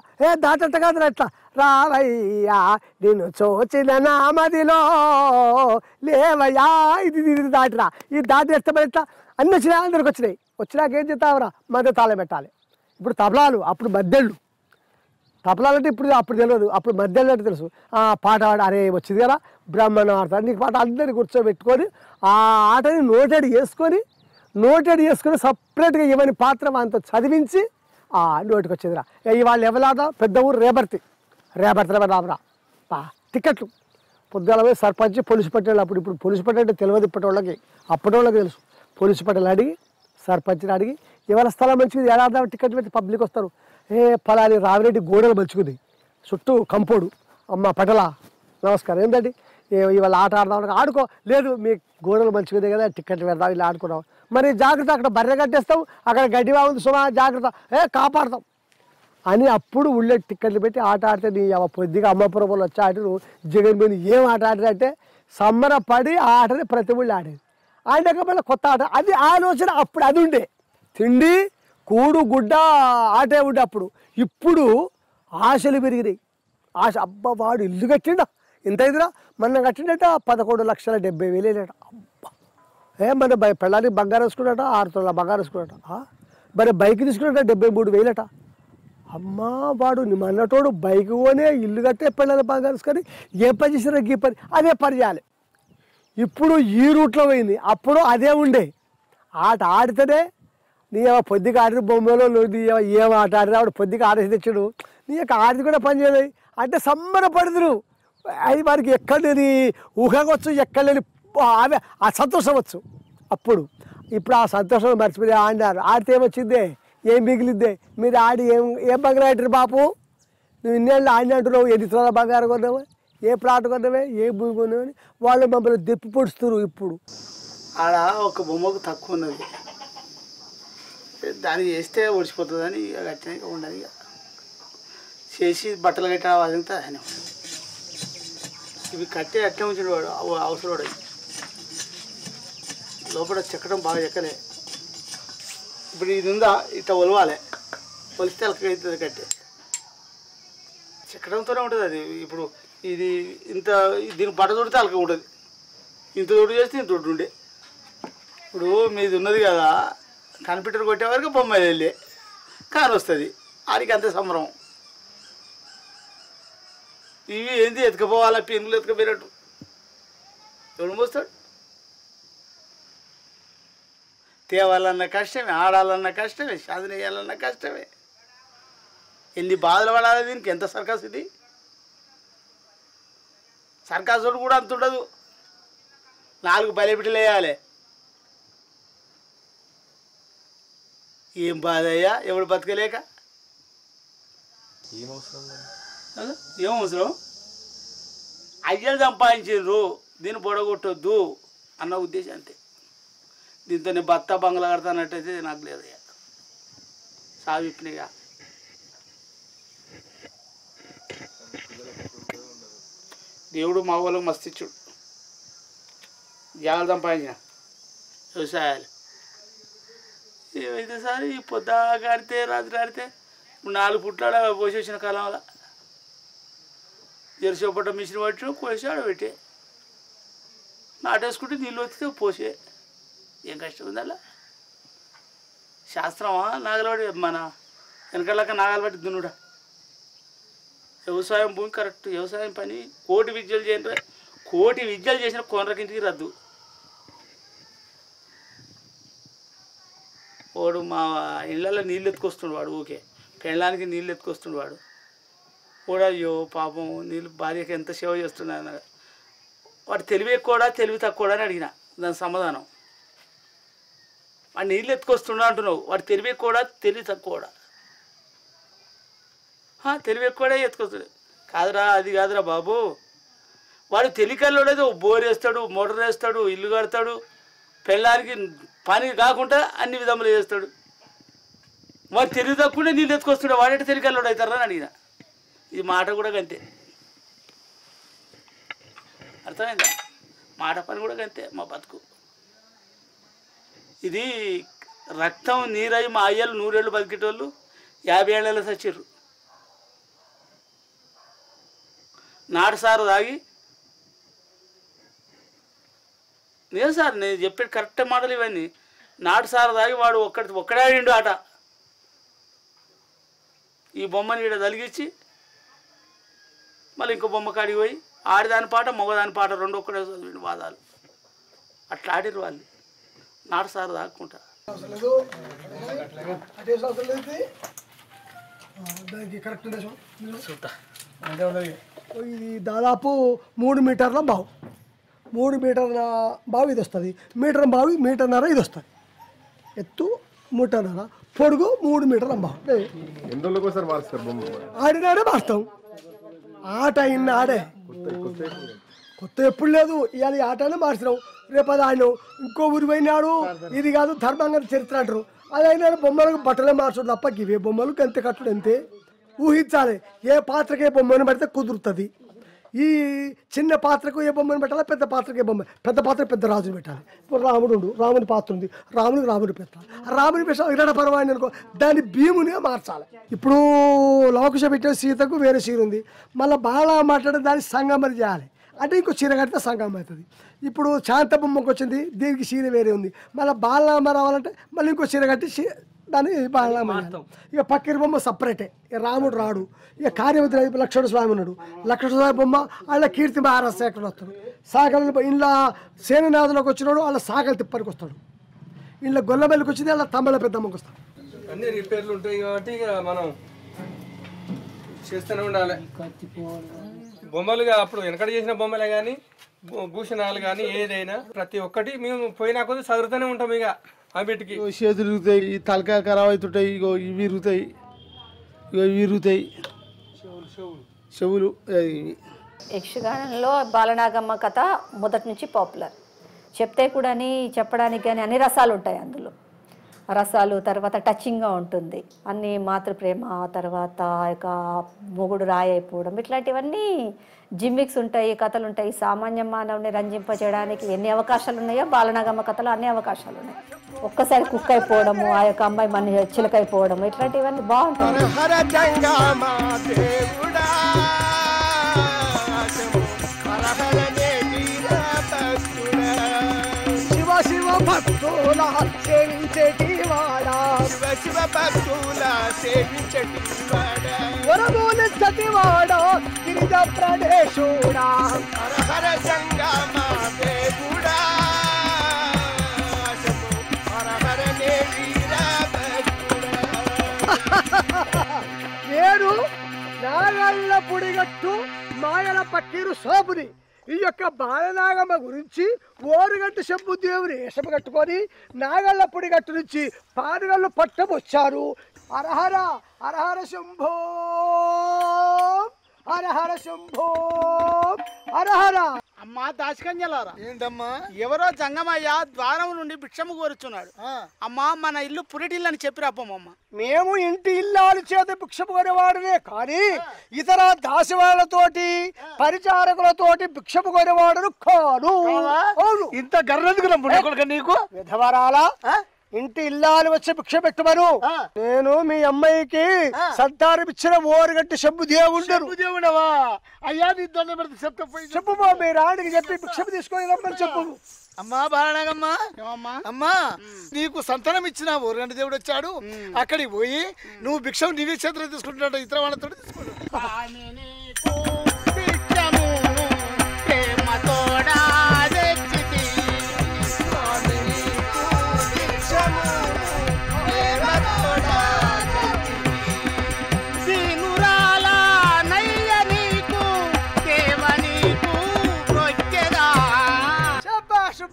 దాటట్ట కాదు ఎట్లా, రావయ్యా నేను చూచిన నా మదిలో లేవయ్యా, ఇది దాటిరా, ఇది దాటి ఎట్లా ఎట్లా అన్నీ వచ్చినాయి, అందరికి వచ్చినాయి. వచ్చినాక ఏం చేస్తావురా, మధ్య తాళం పెట్టాలి. ఇప్పుడు తబలాలు, అప్పుడు మధ్యళ్ళు. తబలాలంటే ఇప్పుడు అప్పుడు తెలియదు, అప్పుడు మధ్యలో అంటే తెలుసు. పాట ఆడ అరే వచ్చింది కదా బ్రాహ్మణ ఆడతారు, నీకు పాట అందరినీ కూర్చోబెట్టుకొని ఆ ఆటని నోటెడ్ చేసుకొని సపరేట్గా ఇవన్నీ పాత్ర అంతా చదివించి నోటికి వచ్చేదిరా. ఇవాళ ఎవలాదా పెద్ద ఊరు రేపర్తి రాబరా టికెట్లు పొద్దున పోయి సర్పంచ్ పోలీసు పట్టేళ్ళు. ఇప్పుడు పోలీసు పట్టేలు అంటే తెలియదు ఇప్పటి వాళ్ళకి తెలుసు. పోలీసు పట్టేలు అడిగి సర్పంచ్ని అడిగి ఎవరి స్థలం మంచిది ఏడాది టికెట్ పెట్టి పబ్లిక్ వస్తారు. పలాని రావిరెడ్డి గోడలు మంచుకుంది, చుట్టూ కంపౌండ్, అమ్మ పటల నమస్కారం ఏంటండి ఇవాళ ఆట ఆడదాం, ఆడుకో లేదు మీ గోడలు మంచిగుంది కదా టికెట్లు పెడదాం ఇలా ఆడుకున్నాం. మరి జాగ్రత్త, అక్కడ బర్రె కట్టేస్తాం, అక్కడ గడ్డి బాగుంది సుమా జాగ్రత్త కాపాడతాం అని అప్పుడు ఉళ్ళే టికెట్లు పెట్టి ఆట ఆడితే నీ పొద్దుగా అమ్మపురం వాళ్ళు వచ్చి ఆటలు జగన్మోహన్ ఏం ఆట ఆడారంటే సంబరపడి ఆ ఆటని ప్రతి ఊళ్ళో ఆడేది. ఆడాక మళ్ళీ కొత్త ఆట, అది ఆలోచన అప్పుడు అది ఉండే. తిండి కూడు గుడ్డ ఆటే ఉండే అప్పుడు. ఇప్పుడు ఆశలు పెరిగినాయి. ఆశ అబ్బా వాడు ఇల్లు కట్టిండా ఎంత అయిందిరా, మొన్న కట్టిండట 11,70,000 అబ్బా. మన పెళ్ళానికి బంగారం వేసుకున్నట 6 తులాల బంగారం వేసుకున్నట. మరి బైక్ తీసుకున్నట 73,000 అమ్మా. వాడు అన్నటోడు బైక్ కొనే ఇల్లు కట్టే పెళ్ళాలి బంగారం వేసుకొని ఏ పని చేసినా గీ పని అదే పని చేయాలి. ఇప్పుడు ఈ రూట్లో పోయింది. అప్పుడు అదే ఉండే. ఆట ఆడితేనే నీ పొద్దుగా ఆడిన బొమ్మలో నీ ఏం ఆట ఆడినా వాడు పొద్దుగా ఆడేసి తెచ్చాడు, నీ యొక్క ఆడిది కూడా పని చేయలేదు అంటే సంబరపడుతురు. అది వారికి ఎక్కడ లేని ఊహకొచ్చు, ఎక్కడ లేని ఆ సంతోషం వచ్చు అప్పుడు. ఇప్పుడు ఆ సంతోషం మర్చిపోయి ఆడినారు. ఆడితే ఏమొచ్చిందే, ఏం మిగిలిద్దే, మీరు ఆడి ఏం బంగారం ఆడారు బాపు, నువ్వు ఇన్నేళ్ళు ఆడిన అంటున్నావు, ఎన్ని తులాల బంగారం కొన్నావు, ఏ ప్లాట్ కొన్నావే, ఏ భూమి కొన్నావని వాళ్ళు మమ్మల్ని దెప్పి పొడుస్తున్నారు. ఇప్పుడు ఆడ ఒక బొమ్మకు తక్కువ ఉన్నది, దాన్ని చేస్తే ఒడిచిపోతుందని ఇక కట్టిన ఉండదు. ఇక చేసి బట్టలు కట్ట అదంతా ఆయన ఇవి కట్టే అట్లే ఉంచాడు వాడు అవసరం వాడు. లోపల చెక్కడం బాగా చెక్కలే. ఇప్పుడు ఇది ఉందా ఇట్లా ఒలవాలి, ఒలిస్తే అలకైతుంది కట్టే. చెక్కడంతోనే ఉంటుంది అది. ఇప్పుడు ఇది ఇంత దీనికి బట్ట తోడితే అలక ఉంటుంది, ఇంత తోడు చేస్తే ఇంత తోడు ఉండే. ఇప్పుడు మీది ఉన్నది కదా, కంప్యూటర్ కొట్టే వరకు బొమ్మ వెళ్ళి కారు వస్తుంది, ఆడికి అంతే సంబరం. ఇవి ఏంది ఎత్తుకపోవాలా, పెన్నులు ఎత్తుకపోయినట్టు ఎవడు మోస్తాడు. తేవాలన్న కష్టమే, ఆడాలన్న కష్టమే, సాధన చేయాలన్న కష్టమే. ఎన్ని బాధలు పడాలి దీనికి, ఎంత సర్కస్ ఇది. సర్కస్ కూడా అంత ఉండదు, 4 బలిపిటలు వేయాలి. ఏం బాధ అయ్యా, ఎవడు బతకలేక. ఏం అవసరం, అయ్యలు సంపాదించారు, దీన్ని పొడగొట్టొద్దు అన్న ఉద్దేశం అంతే. దీంతో నేను భర్త బంగ్లా కడతానట్టయితే నాకు లేదయ్యా, సావిప్నిగా. దేవుడు మా వాళ్ళకి మస్తు ఇచ్చాడు, జాగ్రత్త సంపాదించిన వ్యవసాయాలు. ఏమైతే సార్ ఈ పొద్దు ఆడితే రాత్రి ఆడితే 4 పుట్లాడ పోసేసిన కాలంలో ఎరుసోపట్ట మిషన్ పట్టి కోసి ఆడబెట్టే నాటేసుకుంటే నీళ్ళు వస్తే పోసే. ఏం కష్టం ఉంది అలా. శాస్త్రమా నాగలబడి మన వెనకలక నాగలు బట్టి దున్నుడా. వ్యవసాయం భూమి కరెక్ట్, వ్యవసాయం పని కోటి విద్యలు చేసిన కొనరకింటికి రద్దు. వాడు మా ఇళ్ళల్లో నీళ్ళు ఎత్తుకొస్తుండు వాడు, ఓకే పెళ్ళానికి నీళ్ళు ఎత్తుకొస్తుండు వాడు. కూడా అయ్యో పాపం నీళ్ళు భార్యకి ఎంత సేవ చేస్తున్నాడు. వాడు తెలివి ఎక్కువడా తెలివి తక్కువడా అని అడిగిన, దాని సమాధానం వాడు నీళ్ళు ఎత్తుకొస్తున్నా అంటున్నావు, వాడు తెలివి ఎక్కువడా తెలివి తక్కువడా. తెలివి ఎక్కువడా ఎత్తుకొస్తాడు కాదురా, అది కాదురా బాబు. వాడు తెలికల్లోడేదో బోర్ వేస్తాడు, మోటార్ వేస్తాడు, ఇల్లు కడతాడు, పెళ్ళానికి పని కాకుండా అన్ని విధములు చేస్తాడు. మరి తెలివి తక్కువ నీళ్ళు ఎత్తుకొస్తుండే వాడేట తెలికల్లోడు అవుతారా అని అడిగిన. ఇది మాట కూడా గంతే, అర్థమైందా? మాట పని కూడా గంతే మా బతుకు. ఇది రక్తం నీరై మా అయ్యలు 100 ఏళ్ళు బతికేటోళ్ళు 50 ఏళ్ళలో చచ్చిర్రు. నాటుసారు తాగి లేదు సార్, నేను చెప్పేది కరెక్ట్ మాటలు ఇవన్నీ. నాటుసారు తాగి వాడు ఒక్కడే ఆడిండు ఆట. ఈ బొమ్మని ఈడ తలిగించి మళ్ళీ ఇంకో బొమ్మ కాడికి పోయి ఆడిదాని పాట మగదాని పాట 2 ఒక్కడే చదివిండు వాదాలు. అట్లా ఆడిరు వాళ్ళు నాటుసారు తాగుకుంటా. ఇది దాదాపు 3 మీటర్ల బావు, 3 మీటర్ల బావి ఇది వస్తుంది. మీటర్ బావి మీటర్న్నర ఇది వస్తుంది. ఎత్తు మీటర్న్నర, పొడుగు 3 మీటర్ల బావు. ఆడినాడే మారుతాం. ఆట ఇన్న ఆడే, కొత్త ఎప్పుడు లేదు. ఇవాళ ఈ ఆటనే మార్చినాం. రేపు అది ఆయన ఇంకో ఊరి పోయినాడు. ఇది కాదు ధర్మంగా చరిత్ర అంటారు. అది అయినా బొమ్మలకు బట్టలే మార్చడం తప్ప ఇవే బొమ్మలు గంతే కట్టుడు అంతే. ఊహించాలి ఏ పాత్రకి ఏ బొమ్మను పెడితే కుదురుతుంది. ఈ చిన్న పాత్రకు ఏ బొమ్మను పెట్టాలి, పెద్ద పాత్రకి ఏ బొమ్మ, పెద్ద పాత్ర పెద్ద రాజుని పెట్టాలి. ఇప్పుడు రాముని పాత్ర ఉంది, రాముని పెట్టాలి. రాముని పెట్టాలి ఇరడ పర్వాణి అనుకో, దాని భీమునే మార్చాలి. ఇప్పుడు లవకుశ పెట్టే సీతకు వేరే చీర ఉంది, మళ్ళీ బాగా మాట్లాడే దాన్ని సంగమని చేయాలి. అంటే ఇంకో చీర కడితే సంగమం అవుతుంది. ఇప్పుడు శాంత బొమ్మకు వచ్చింది, దీనికి చీర వేరే ఉంది. మళ్ళీ బాలనామ రావాలంటే మళ్ళీ ఇంకో చీర కట్టి దాన్ని బాలనామ. ఇక పక్కిరి బొమ్మ సపరేటే. ఇక రాముడు రాడు. ఇక కార్యవతి లక్ష్మణ స్వామి ఉన్నాడు. లక్ష్మణ స్వామి బొమ్మ వాళ్ళ కీర్తి మహారాజ శాఖలు వస్తాడు. సాగలు ఇంట్లో సేననాథులకు వచ్చినాడు, వాళ్ళ సాగలు తిప్పనికి వస్తాడు. ఇంట్లో గొల్లబెల్లికి వచ్చింది, వాళ్ళ తమ్మల పెద్దమ్మకి వస్తాడు. అన్ని రిపేర్లు ఉంటాయి కాబట్టి ఇక మనం చేస్తూనే ఉండాలి. బొమ్మలుగా అప్పుడు వెనకడ చేసిన బొమ్మలే కానీ భూషణాలు కానీ ఏదైనా ప్రతి ఒక్కటి మేము పోయినా కొద్ది చదువుతూనే ఉంటాం. ఇక అన్నిటికి చేతులు ఇరుగుతాయి, ఈ తలకాయ ఖరాబ్ అవుతుంటాయి. ఇగో ఇవి ఇరుగుతాయి, ఇగో ఇవి ఇరుగుతాయి, చెవులు. యక్షగానంలో బాలనాగమ్మ కథ మొదటి నుంచి పాపులర్. చెప్తే కూడా చెప్పడానికి కానీ అన్ని రసాలు ఉంటాయి అందులో. రసాలు, తర్వాత టచింగ్గా ఉంటుంది అన్ని. మాతృప్రేమ, తర్వాత ఇక మొగుడు రాయి అయిపోవడం, ఇట్లాంటివన్నీ జిమ్మిక్స్ ఉంటాయి, కథలు ఉంటాయి. సామాన్య మానవుని రంజింపజేయడానికి ఎన్ని అవకాశాలు ఉన్నాయో బాలనాగమ్మ కథలో అన్ని అవకాశాలు ఉన్నాయి. ఒక్కసారి కుక్ అయిపోవడము, ఆ యొక్క అమ్మాయి మన చిలకైపోవడము, ఇట్లాంటివన్నీ బాగుంటాయి. శివ భక్తుల సేవించేటి వాడా, శివ భక్తుల సేవించేటి వాడా, వరమూలెచ్చటి వాడా, గిరిజ ప్రదేశుడా, హర హర జంగమ దేవుడా, హర హర వీర భక్తుడా. నేను నాగళ్ళ పుడిగట్టు మాయల పక్కీరు సోపుని. ఈ యొక్క బాలనాగమ్మ గురించి ఓరుగట్టు శంభుదేవుని వేషం కట్టుకొని నాగళ్ళ పుడిగట్టు నుంచి పానుగళ్ళు పట్టబొచ్చారు. హరహర హరహర శంభో, హరహర శంభో, హరహర. అమ్మా దాచికంజలారా, ఏంటమ్మా? ఎవరో జంగమయ్య ద్వారం నుండి భిక్షము కోరుచున్నాడు. అమ్మా మన ఇల్లు పురిటిల్లు అని చెప్పి రాపమ్మమ్మ. మేము ఇంటి ఇల్లాలు చేత భిక్షము కొనేవాడునే కానీ ఇతర దాసివాళ్లతోటి పరిచారకులతోటి భిక్షము కొనేవాడును కాను. ఇంత గర్రెందుకు నమ్ముడు నీకు? విధవరాలా, ఇంటి ఇల్లాలు వచ్చి భిక్ష పెట్టమను. నేను మీ అమ్మాయికి సంతానం ఇచ్చిన ఓరుగంటి శంభుదేవుడవా? అయ్యా నీ దొండ పెడితే చెప్తా చెప్పు మీ రాణికి చెప్పి భిక్షము తీసుకొని రమ్మని చెప్పు. అమ్మా బాలనాగమ్మా, అమ్మా నీకు సంతానం ఇచ్చిన ఓరుగంటి దేవుడు వచ్చాడు. అక్కడికి పోయి నువ్వు భిక్షం నీవే చేతులు తీసుకుంటున్నాడు, ఇతర వాళ్ళతో తీసుకుంటాడు.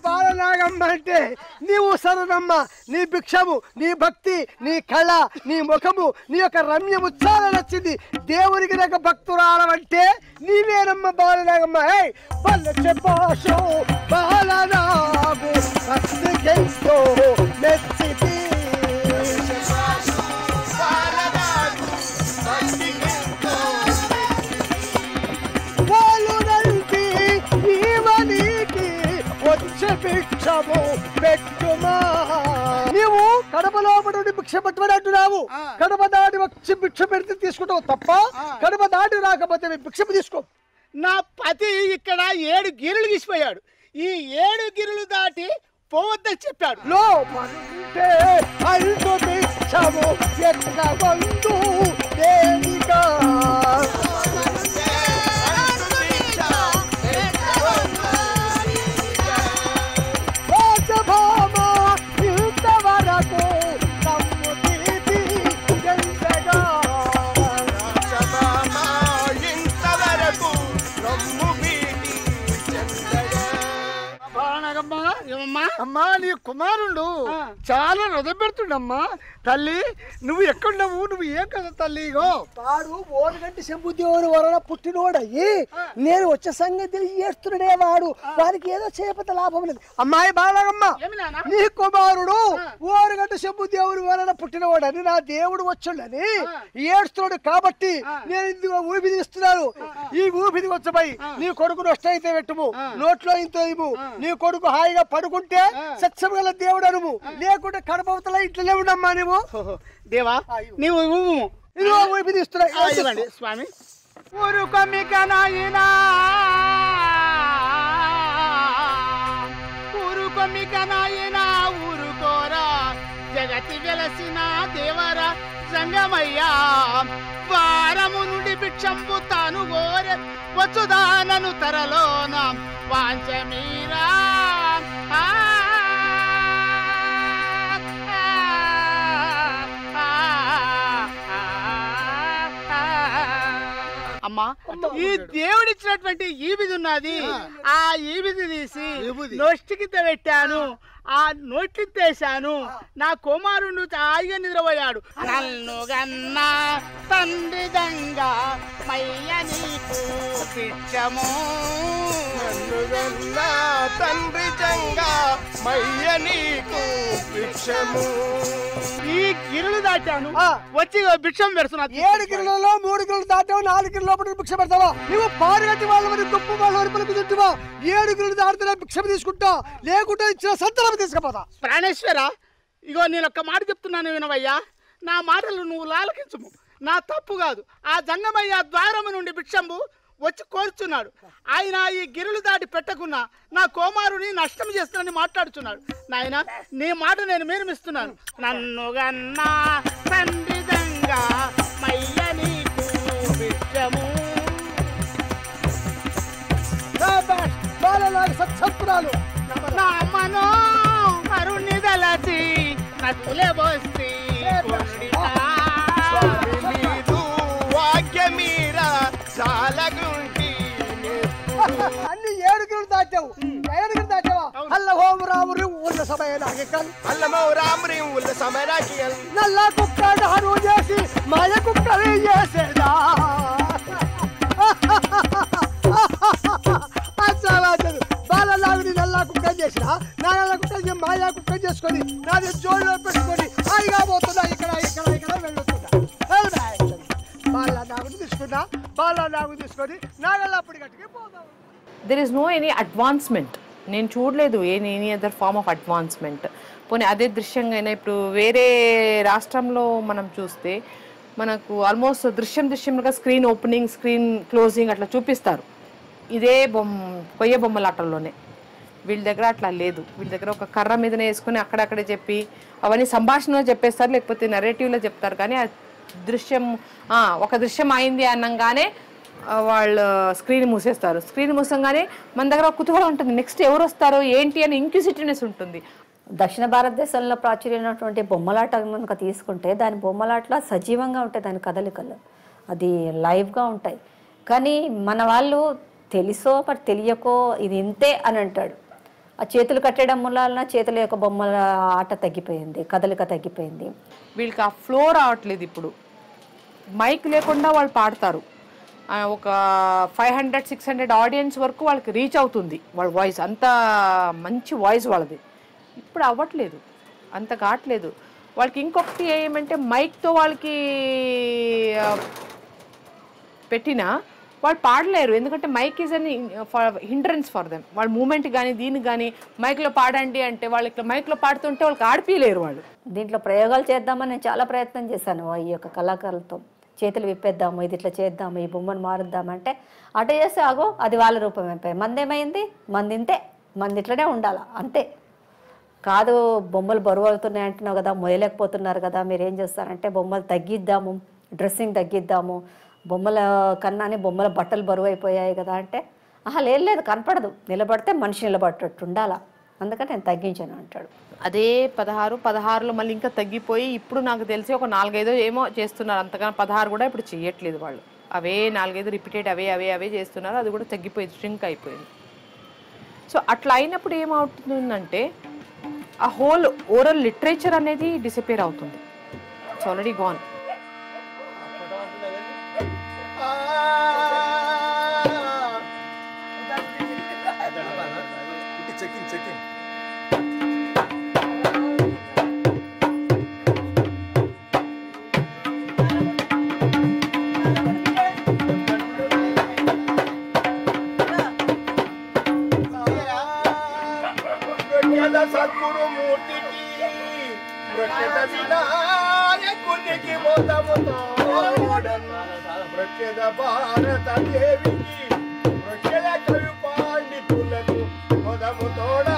బాలనాగమ్మ అంటే నీవు సరదమ్మ, నీ భిక్షము, నీ భక్తి, నీ కళ, నీ ముఖము, నీ యొక్క రమ్యము చాలా నచ్చింది. దేవునికి నాకు భక్తురాలంటే నీవేనమ్మ బాలనాగమ్మ. బాలనాగు భక్తికెంతో మెచ్చితి, భిక్షము పెట్టుమా. నీవు కడప లోపల భిక్ష పట్టుమని అంటున్నావు. కడప దాటి వచ్చి భిక్ష పెడితే తీసుకుంటావు తప్ప కడప దాటి రాకపోతే భిక్షము తీసుకో. నా పతి ఇక్కడ 7 గిరులు గీసిపోయాడు. ఈ 7 గిరులు దాటి పోవద్దని చెప్పాడు. లోపలుంటే అల్లు భిక్షము ఎత్తగొందు దేనిగా. రాజభామ ఇంతవరకు నమ్ము తీతి ఎంతగా. అమ్మా నీ కుమారుడు చాలా హృదయ పెడుతుండమ్మా. తల్లి నువ్వు ఎక్కడున్నావు? నువ్వు ఏం కదా తల్లి? ఇగో వాడు ఓనగంటి శంభుదేవుని వలన పుట్టినోడయ్యి నేను వచ్చే సంగతి ఏడుస్తున్నాడే. వాడికి ఏదో చేయకపోతే లాభం లేదు. అమ్మాయి బాలగమ్మ, నీ కుమారుడు ఓనగంటి శంభుదేవుని వలన పుట్టినవాడని నా దేవుడు వచ్చుండని ఏడుస్తున్నాడు కాబట్టి నేను ఇందులో ఊపిది ఇస్తున్నాను. ఈ ఊపిది వచ్చబోయి నీ కొడుకు నష్టైతే పెట్టుము, నోట్లో ఇంత ఇవ్వు. నీ కొడుకు హాయిగా పడుకుంటే సత్యం గల దేవుడు అనుము, లేకుంటే కడపవతల ఇంట్లోనే ఉండమ్మా. నువ్వు దేవా నీవు ఇదిగో ఊపిది ఇస్తున్నా స్వామి. ఊరుకొమ్మికనాయినా ఊరుకోరా జగతి వెలసిన దేవరా సంగమయ్యా. వారము నుండి భిక్షంపు తాను గోరె వచ్చుదానను తరలోన వాంచమీరా. అమ్మా ఈ దేవుడిచ్చినటువంటి ఈబిది ఉన్నది. ఆ ఈబిది తీసి నోష్టికి పెట్టాను, ఆ నోట్లిత్తేశాను. నా కుమారుడు హాయిగా నిద్రపోయాడు. నన్ను గన్నా తండ్రి దంగా మయ్య నీకు భిక్షము. నన్ను గన్నా తండ్రి జంగా మయ్య నీకు భిక్షము. ఈ గిరులు దాటాను వచ్చి భిక్షం పెడుతున్నా. 7 గిరులలో 3 గిరులు దాటావు, 4 గిరుల లోపల భిక్ష పెడతావా? నువ్వు పారుగట్టి వాళ్ళ మరి గొప్ప వాళ్ళ వరకు తింటువా? 7 గిరులు దాటితే భిక్ష తీసుకుంటా, లేకుంటే ఇచ్చిన సంతరం తీసుకుపోతా. ప్రాణేశ్వర, ఇగో నేను ఒక్క మాట చెప్తున్నాను వినవయ్యా. నా మాటలు నువ్వు లాలకించుము. నా తప్పు కాదు. ఆ జంగమయ్య ద్వారము నుండి భిక్షంబు వచ్చి కోరుచున్నాడు. ఆయన ఈ గిరులు దాటి పెట్టకున్నా నా కుమారుని నష్టం చేస్తానని మాట్లాడుచున్నాడు. నాయన నీ మాట నేను మేరమిస్తున్నాను. నన్ను గన్నా తండ్రి దంగా మయ్య నీకు భిక్షము. సత్సత్పురాలు నా అమ్మను అరుణ్ణి దలచి నటులే బోస్తి వాక్యమీరా చాలగుంటి. అన్ని 7 గిరులు దాటావు, 7 గిరులు దాటావా? అల్లహోం రామురి ఉన్న సమయానికి అల్లమో రామురి ఉన్న సమయానికి నల్ల కుక్క హరు చేసి మాయ కుక్కని చేసేదా. బాలలాగుని నల్ల కుక్క చేసిన నా నల్ల కుక్క మాయా కుక్క చేసుకొని నాది జోడులో పెట్టుకొని హాయిగా పోతున్నా. ఇక్కడ ఇక్కడ ఇక్కడ వెళ్ళొస్తున్నా. బాలనాగుని తీసుకున్నా, బాలనాగు తీసుకొని నాగల్లప్పటి గట్టికి పోదాం. There is no any advancement. నేను చూడలేదు any other form of advancement. పోనీ అదే దృశ్యంగా అయినా ఇప్పుడు వేరే రాష్ట్రంలో మనం చూస్తే మనకు ఆల్మోస్ట్ దృశ్యంగా స్క్రీన్ ఓపెనింగ్, స్క్రీన్ క్లోజింగ్ అట్లా చూపిస్తారు. ఇదే కొయ్య బొమ్మలాటల్లోనే. వీళ్ళ దగ్గర అట్లా లేదు. వీళ్ళ దగ్గర ఒక కర్ర మీదనే వేసుకొని అక్కడక్కడే చెప్పి అవన్నీ సంభాషణలో చెప్పేస్తారు, లేకపోతే నెరేటివ్లో చెప్తారు. కానీ ఆ దృశ్యం ఒక దృశ్యం అయింది అనగానే వాళ్ళు స్క్రీన్ మూసేస్తారు. స్క్రీన్ మూసంగానే మన దగ్గర కుతూహలం ఉంటుంది, నెక్స్ట్ ఎవరు వస్తారో ఏంటి అని ఇంక్యూసిటివ్నెస్ ఉంటుంది. దక్షిణ భారతదేశంలో ప్రాచుర్యమైనటువంటి బొమ్మలాట కనుక తీసుకుంటే దాని బొమ్మలాటలో సజీవంగా ఉంటాయి, దాని కదలికలు అది లైవ్గా ఉంటాయి. కానీ మన వాళ్ళు తెలుసో మరి తెలియకో ఇది ఇంతే అని అంటాడు. ఆ చేతులు కట్టడం వలన చేతుల యొక్క బొమ్మల ఆట తగ్గిపోయింది, కదలిక తగ్గిపోయింది. వీళ్ళకి ఆ ఫ్లో రావట్లేదు. ఇప్పుడు మైక్ లేకుండా వాళ్ళు పాడతారు. ఒక 500-600 ఆడియన్స్ వరకు వాళ్ళకి రీచ్ అవుతుంది వాళ్ళ వాయిస్. అంత మంచి వాయిస్ వాళ్ళది. ఇప్పుడు అవ్వట్లేదు, అంత కావట్లేదు వాళ్ళకి. ఇంకొకటి ఏమంటే మైక్తో వాళ్ళకి పెట్టినా వాళ్ళు పాడలేరు, ఎందుకంటే మైక్ ఈజ్ అని హిండ్రెన్స్ ఫర్ దెమ్. వాళ్ళ మూమెంట్ కానీ దీనికి కానీ మైక్లో పాడండి అంటే వాళ్ళు ఇట్లా మైక్లో పాడుతుంటే వాళ్ళకి ఆడిపిలేరు. వాళ్ళు దీంట్లో ప్రయోగాలు చేద్దామని నేను చాలా ప్రయత్నం చేశాను ఈ యొక్క కళాకారులతో. చేతులు విప్పేద్దాము, ఇది ఇట్లా చేద్దాము, ఈ బొమ్మను మారుద్దామంటే అటు చేస్తే ఆగో అది వాళ్ళ రూపం అయిపోయి. మందేమైంది, మంది ఇంతే, మంది ఇట్లనే ఉండాలి అంతే. కాదు బొమ్మలు బరువు అవుతున్నాయి అంటున్నావు కదా, మొదలేకపోతున్నారు కదా, మీరు ఏం చేస్తారంటే బొమ్మలు తగ్గిద్దాము, డ్రెస్సింగ్ తగ్గిద్దాము, బొమ్మల కన్నానే బొమ్మల బట్టలు బరువు అయిపోయాయి కదా అంటే లేదు కనపడదు, నిలబడితే మనిషి నిలబడేటట్టు ఉండాలా, అందుకని నేను తగ్గించాను అంటాడు. అదే 16లో మళ్ళీ ఇంకా తగ్గిపోయి ఇప్పుడు నాకు తెలిసి ఒక 4-5 ఏమో చేస్తున్నారు, అంతగా 16 కూడా ఇప్పుడు చేయట్లేదు వాళ్ళు. అవే 4-5 రిపీటెడ్ అవే చేస్తున్నారు, అది కూడా తగ్గిపోయింది, ష్రింక్ అయిపోయింది. సో అట్లా అయినప్పుడు ఏమవుతుందంటే ఆ హోల్ ఓరల్ లిటరేచర్ అనేది డిసపియర్ అవుతుంది. It's already gone. సద్గురుమూర్తికి ప్రఖ్యాత వినాయకునికి మొదముతో ప్రఖ్యాత భారత దేవికి ప్రఖ్యాత కవి పండితులకు మొదముతోడా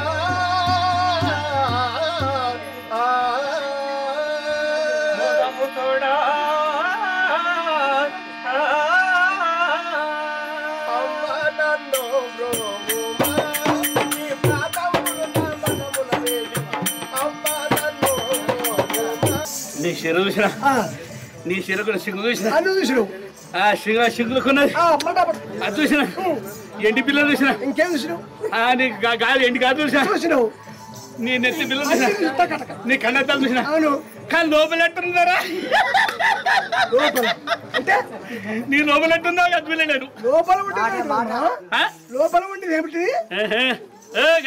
మొదముతోడా అమ్మ నన్ను నీ చెరువు చూసినా, నీ చెరుకు సింగు చూసినా, సింగులుకున్నది అది చూసినా, ఎండి పిల్లలు చూసినా, ఇంకేం చూసినావు, గాలి ఎండి కాదు చూసినావు, నీ నెత్తి పిల్లలు చూసినా, నీ కన్నెత్తాలు చూసినా, కానీ లోపల ఎట్టున్నారా, నీ లోపల ఎట్టున్నా అది నేను లోపల ఉండేది ఏమిటి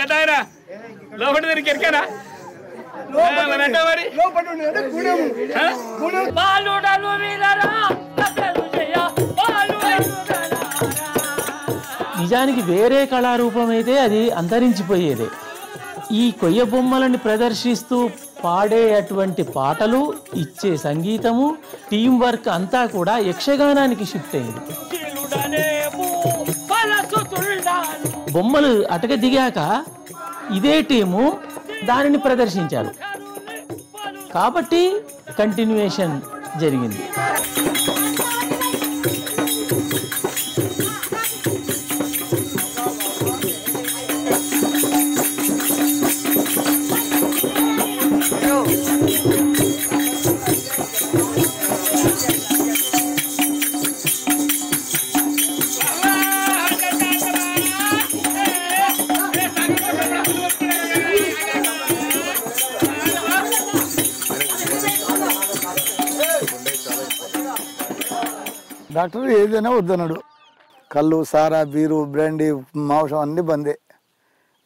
గటాయరా లోపల దీనికి ఎరికారా నిజానికి వేరే కళారూపం అయితే అది అంతరించిపోయేదే. ఈ కొయ్య బొమ్మలని ప్రదర్శిస్తూ పాడేటువంటి పాటలు, ఇచ్చే సంగీతము, టీం వర్క్ అంతా కూడా యక్షగానానికి షిఫ్ట్ అయింది. బొమ్మలు అటక దిగాక ఇదే టీము దానిని ప్రదర్శించారు కాబట్టి కంటిన్యూయేషన్ జరిగింది. డాక్టర్ ఏదైనా వద్దన్నాడు. కళ్ళు, సారా, బీరు, బ్రాండీ, మాంసం అన్నీ బందే.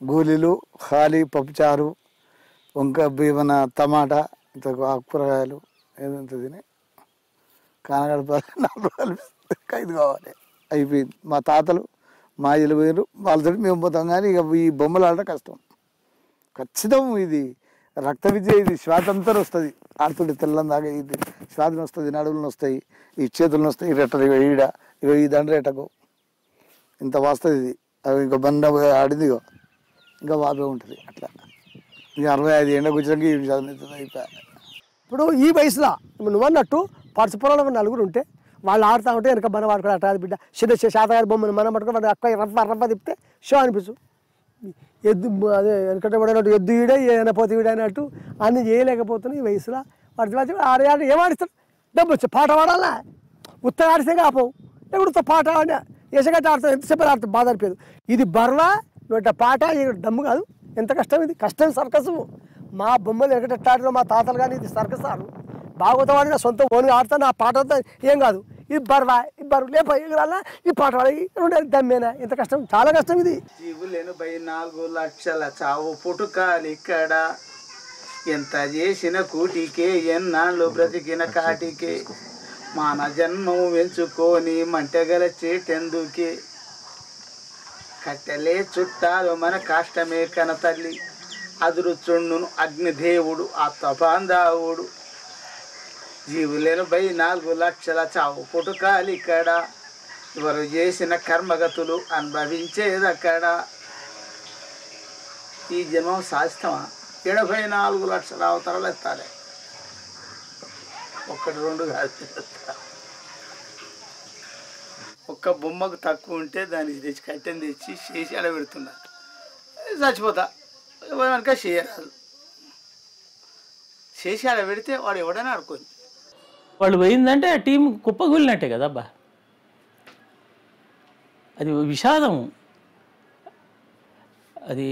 గోళీలు, ఖాళీ, పప్పుచారు, వంక మన టమాటా, ఇంత కూరగాయలు ఏదంత తిని కానగడపాలి, 4 రూపాయలు 5 కావాలి, అయిపోయింది. మా తాతలు మా ఇల్లు పోయారు, వాళ్ళతో మేము పోతాం. కానీ ఇక ఈ బొమ్మలు ఆడటం కష్టం. ఖచ్చితం ఇది రక్త విద్య, ఇది శ్వాసంతా వస్తుంది. ఆడుతుంటే తెల్లం దాకా ఇది శ్వాసను వస్తుంది, నడువులను వస్తాయి, ఈ చేతులను వస్తాయి, రెట్టలు ఈడ ఇక ఈ దండ రెట్టకు ఇంత వస్తుంది. ఇది అవి ఇంకా బండ ఆడింది ఇంకా వాపే ఉంటుంది. అట్లా ఇక 65 ఏళ్ళ కూర్చోడానికి ఈ చదువుతుంది అయిపోయాయి. ఇప్పుడు ఈ వయసులో నువ్వు అన్నట్టు పరచుపురంలో 4 ఉంటే వాళ్ళు ఆడుతూ ఉంటే వెనక మన వాడుకోవడం అట్లా బిడ్డ చిన్న శాతగారి బొమ్మను మనం పట్టుకుని వాడు అక్క రవ్వ తిప్పితే షో అనిపించు. ఎద్దు అదే వెనకట పడినట్టు ఎద్దు ఈడే ఏనపోతే ఈడైనట్టు అన్ని చేయలేకపోతున్నాయి ఈ వయసులో. వాడి ఆడే ఏమాడిస్తాడు, డబ్బు వచ్చి పాట పాడాలా, ఉత్తగా ఆడితే కాపోవు, ఎప్పుడు పాట ఆడినా ఎసగట్ట ఆడతాం, ఎంతసేపు ఆడుతాం, బాధ అనిపించదు. ఇది బర్వా నువ్వు పాట దమ్ము కాదు. ఎంత కష్టం ఇది, కష్టం సర్కసు. మా బొమ్మలు ఎక్కడెట్ట ఆడినా మా తాతలు కానీ ఇది సర్కస్ ఆడు బాగోతాం ఆడినా సొంత ఓన్గా ఆడతా, నా పాట ఏం కాదు. ఇది బర్వా, ఈ బరువు లేపా ఎగరాలా, ఈ పాట పాడి రెండు దమ్మేనా, ఎంత కష్టం, చాలా కష్టం ఇది. జీవులేను 4 లక్షల చావు పుట్టుకాలి ఇక్కడ, ఎంత చేసిన కూటికే ఎన్నాళ్ళు బ్రతికిన కాటికే, మాన జన్మము వెంచుకొని మంటగల చేటెందుకే కట్టెలే చుట్టాలు మన కాష్టమే కన తల్లి అదురుచుండును అగ్నిదేవుడు ఆత్మబాంధావుడు జీవులను 4 లక్షల చావు పుట్టుకాలిక్కడ ఎవరు చేసిన కర్మగతులు అనుభవించేదక్కడ ఈ జన్మం శాస్త్రమా 74 లక్షల అవతరాలు ఎత్తాలి 1 2 కాదు ఒక్క బొమ్మకు తక్కువ ఉంటే దానికి తెచ్చి కట్టెని తెచ్చి చేసి అలా పెడుతున్నారు చచ్చిపోతా కనుక చేయరాదు చేసి అలా పెడితే వాడు ఎవడైనా ఆడుకోని వాళ్ళు పోయిందంటే ఆ టీం కుప్పగూలినట్టే కదా అబ్బా అది విషాదం అది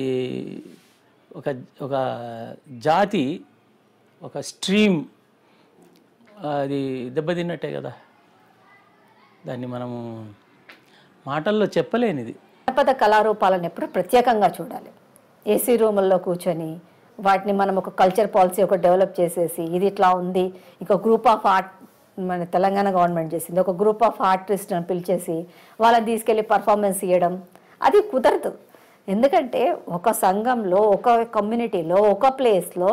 ఒక జాతి ఒక స్ట్రీమ్ అది దెబ్బతిన్నట్టే కదా దాన్ని మనము మాటల్లో చెప్పలేనిది. జానపద కళారూపాలను ఎప్పుడు ప్రత్యేకంగా చూడాలి. ఏసీ రూముల్లో కూర్చొని వాటిని మనం ఒక కల్చర్ పాలసీ ఒక డెవలప్ చేసేసి ఇది ఇట్లా ఉంది ఇంకో గ్రూప్ ఆఫ్ ఆర్ట్ మన తెలంగాణ గవర్నమెంట్ చేసింది ఒక గ్రూప్ ఆఫ్ ఆర్టిస్ట్ని పిలిచేసి వాళ్ళని తీసుకెళ్ళి పర్ఫార్మెన్స్ ఇవ్వడం అది కుదరదు. ఎందుకంటే ఒక సంఘంలో ఒక కమ్యూనిటీలో ఒక ప్లేస్లో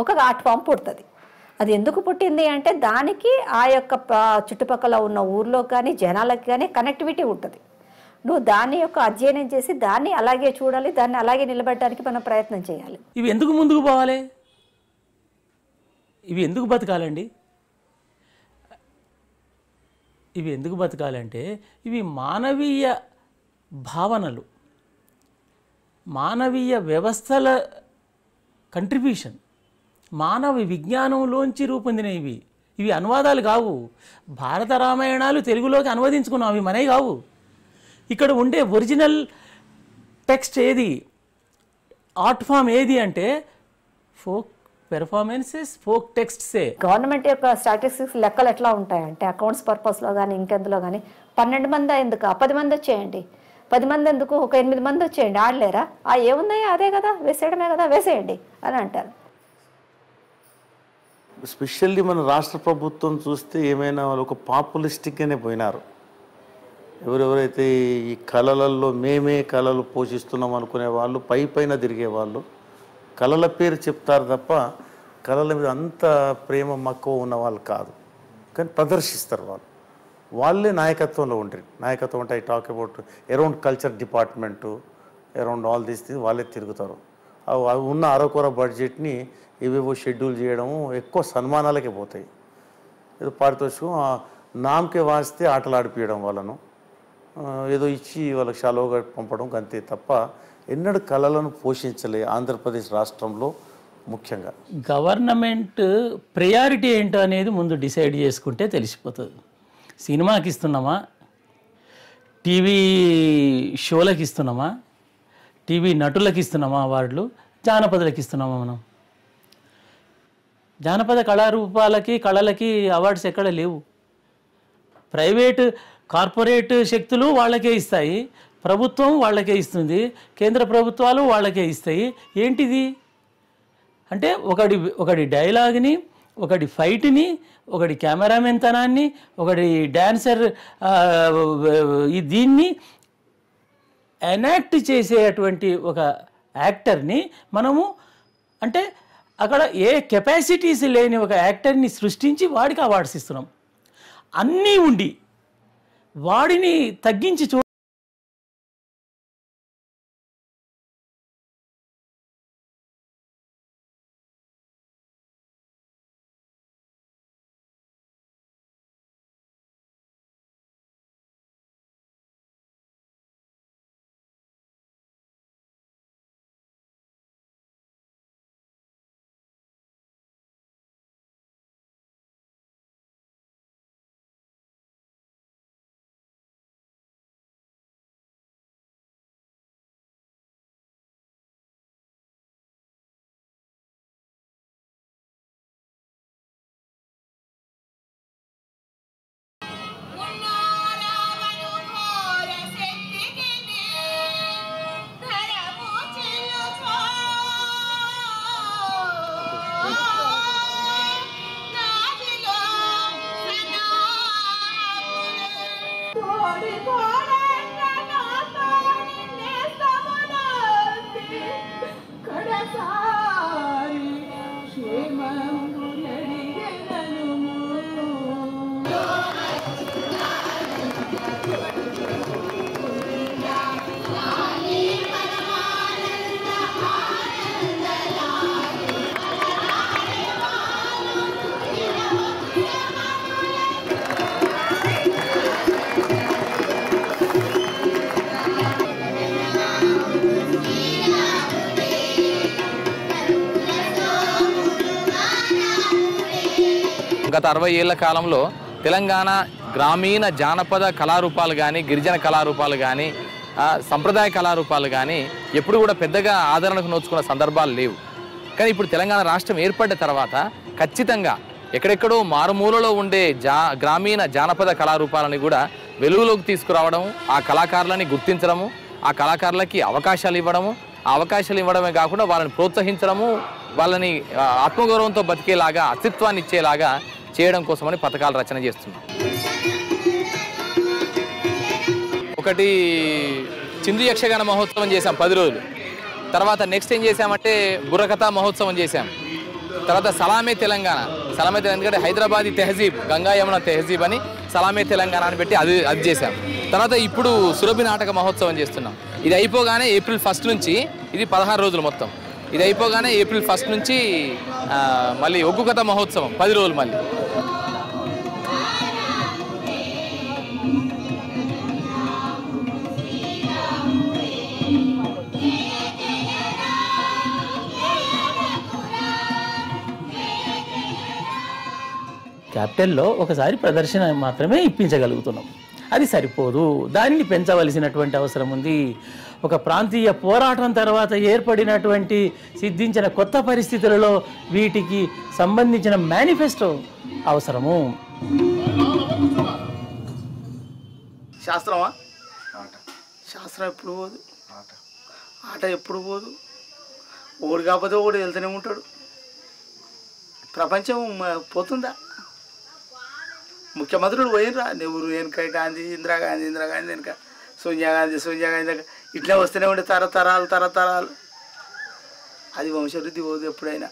ఒక ఆర్ట్ ఫామ్ పుడుతుంది. అది ఎందుకు పుట్టింది అంటే దానికి ఆ యొక్క చుట్టుపక్కల ఉన్న ఊర్లో కానీ జనాలకు కానీ కనెక్టివిటీ ఉంటుంది. నువ్వు దాని యొక్క అధ్యయనం చేసి దాన్ని అలాగే చూడాలి, దాన్ని అలాగే నిలబెట్టడానికి మనం ప్రయత్నం చేయాలి. ఇవి ఎందుకు ముందుకు పోవాలి, ఇవి ఎందుకు బతకాలండి, ఇవి ఎందుకు బతకాలంటే ఇవి మానవీయ భావనలు, మానవీయ వ్యవస్థల కంట్రిబ్యూషన్, మానవ విజ్ఞానంలోంచి రూపొందినవి. ఇవి అనువాదాలు కావు. భారత రామాయణాలు తెలుగులోకి అనువదించుకున్నాం, అవి మనవి కావు. ఇక్కడ ఉండే ఒరిజినల్ టెక్స్ట్ ఏది, ఆర్ట్ ఫామ్ ఏది అంటే ఫోక్ పెర్ఫార్మెన్సెస్, ఫోక్ టెక్స్ట్సే. గవర్నమెంట్ యొక్క స్టాటిస్టిక్స్ లెక్కలు ఎట్లా ఉంటాయంటే అకౌంట్స్ పర్పస్లో కానీ ఇంకెందులో కానీ 12 మంది ఎందుకు 10 మంది వచ్చేయండి, 10 మంది ఎందుకు ఒక 8 మంది వచ్చేయండి, ఆడలేరా, ఏముందయ్యా అదే కదా వేసేయడమే కదా వేసేయండి అని అంటారు. స్పెషల్లీ మన రాష్ట్ర ప్రభుత్వం చూస్తే ఏమైనా వాళ్ళు ఒక పాపులిస్టిక్గానే పోయినారు. ఎవరెవరైతే ఈ కళలలో మేమే కళలు పోషిస్తున్నాం అనుకునే వాళ్ళు పైన తిరిగే వాళ్ళు కళల పేరు చెప్తారు తప్ప కళల మీద అంత ప్రేమ మక్కువ ఉన్న వాళ్ళు కాదు, కానీ ప్రదర్శిస్తారు. వాళ్ళే నాయకత్వంలో ఉంటారు. నాయకత్వం అంటే I talk about around culture department, around all these things వాళ్ళే తిరుగుతారు. అవి ఉన్న అరకొర బడ్జెట్ని ఏవేవో షెడ్యూల్ చేయడము, ఎక్కువ సన్మానాలకే పోతాయి. ఏదో పారితోషికం నామకే వాస్తే ఆటలు ఆడిపించడం, వాళ్ళను ఏదో ఇచ్చి వాళ్ళకి షాలోగా పంపడం అంతే తప్ప ఎన్నడూ కళలను పోషించలే ఆంధ్రప్రదేశ్ రాష్ట్రంలో. ముఖ్యంగా గవర్నమెంట్ ప్రయారిటీ ఏంటో అనేది ముందు డిసైడ్ చేసుకుంటే తెలిసిపోతుంది. సినిమాకి ఇస్తున్నామా, టీవీ షోలకు ఇస్తున్నామా, టీవీ నటులకు ఇస్తున్నామా అవార్డులు, జానపదులకు ఇస్తున్నామా? మనం జానపద కళారూపాలకి కళలకి అవార్డ్స్ ఎక్కడ లేవు. ప్రైవేటు కార్పొరేట్ శక్తులు వాళ్ళకే ఇస్తాయి, ప్రభుత్వం వాళ్ళకే ఇస్తుంది, కేంద్ర ప్రభుత్వాలు వాళ్ళకే ఇస్తాయి. ఏంటిది అంటే ఒకటి డైలాగ్ని, ఒకటి ఫైట్ని, ఒకటి కెమెరామెన్ తనాన్ని, ఒకటి డ్యాన్సర్ దీన్ని ఎనాక్ట్ చేసేటువంటి ఒక యాక్టర్ని మనము అంటే అక్కడ ఏ కెపాసిటీస్ లేని ఒక యాక్టర్ని సృష్టించి వాడికి అవార్డ్స్ ఇస్తున్నాం. అన్నీ ఉండి వాడిని తగ్గించి గత 60 ఏళ్ల కాలంలో తెలంగాణ గ్రామీణ జానపద కళారూపాలు కానీ, గిరిజన కళారూపాలు కానీ, సంప్రదాయ కళారూపాలు కానీ ఎప్పుడు కూడా పెద్దగా ఆదరణకు నోచుకున్న సందర్భాలు లేవు. కానీ ఇప్పుడు తెలంగాణ రాష్ట్రం ఏర్పడ్డ తర్వాత ఖచ్చితంగా ఎక్కడెక్కడో మారుమూలలో ఉండే గ్రామీణ జానపద కళారూపాలని కూడా వెలుగులోకి తీసుకురావడం, ఆ కళాకారులని గుర్తించడము, ఆ కళాకారులకి అవకాశాలు ఇవ్వడము, ఆ అవకాశాలు ఇవ్వడమే కాకుండా వాళ్ళని ప్రోత్సహించడము, వాళ్ళని ఆత్మగౌరవంతో బతికేలాగా, అస్తిత్వాన్ని ఇచ్చేలాగా చేయడం కోసమని పథకాల రచన చేస్తున్నాం. ఒకటి చిందు యక్షగాన మహోత్సవం చేశాం 10 రోజులు. తర్వాత నెక్స్ట్ ఏం చేశామంటే బుర్రకథా మహోత్సవం చేశాం. తర్వాత సలామే తెలంగాణ అంటే హైదరాబాదీ తెహజీబ్, గంగా యమున తెహజీబ్ అని సలామే తెలంగాణ అని పెట్టి అది చేశాం. తర్వాత ఇప్పుడు సురభి నాటక మహోత్సవం చేస్తున్నాం. ఇది అయిపోగానే ఏప్రిల్ 1 నుంచి, ఇది 16 రోజులు మొత్తం, ఇది అయిపోగానే ఏప్రిల్ 1 నుంచి మళ్ళీ ఒగ్గు కథ మహోత్సవం 10 రోజులు మళ్ళీ. క్యాపిటల్లో ఒకసారి ప్రదర్శన మాత్రమే ఇప్పించగలుగుతున్నాం. అది సరిపోదు, దానిని పెంచవలసినటువంటి అవసరం ఉంది. ఒక ప్రాంతీయ పోరాటం తర్వాత ఏర్పడినటువంటి సిద్ధించిన కొత్త పరిస్థితులలో వీటికి సంబంధించిన మేనిఫెస్టో అవసరము. శాస్త్రమా? శాస్త్రం ఎప్పుడు పోదు, ఆట ఎప్పుడు పోదు. ఓడి కాకపోతే ఓడి వెళ్తూనే ఉంటాడు. ప్రపంచం పోతుందా? ముఖ్యమంత్రులు పోయినరా, నెహ్రూ వెనుక, గాంధీ, ఇందిరాగాంధీ వెనుక, సోనియా గాంధీ వెనుక, ఇట్లా వస్తూనే ఉండే తరతరాలు. అది వంశవృద్ధి పోదు ఎప్పుడైనా.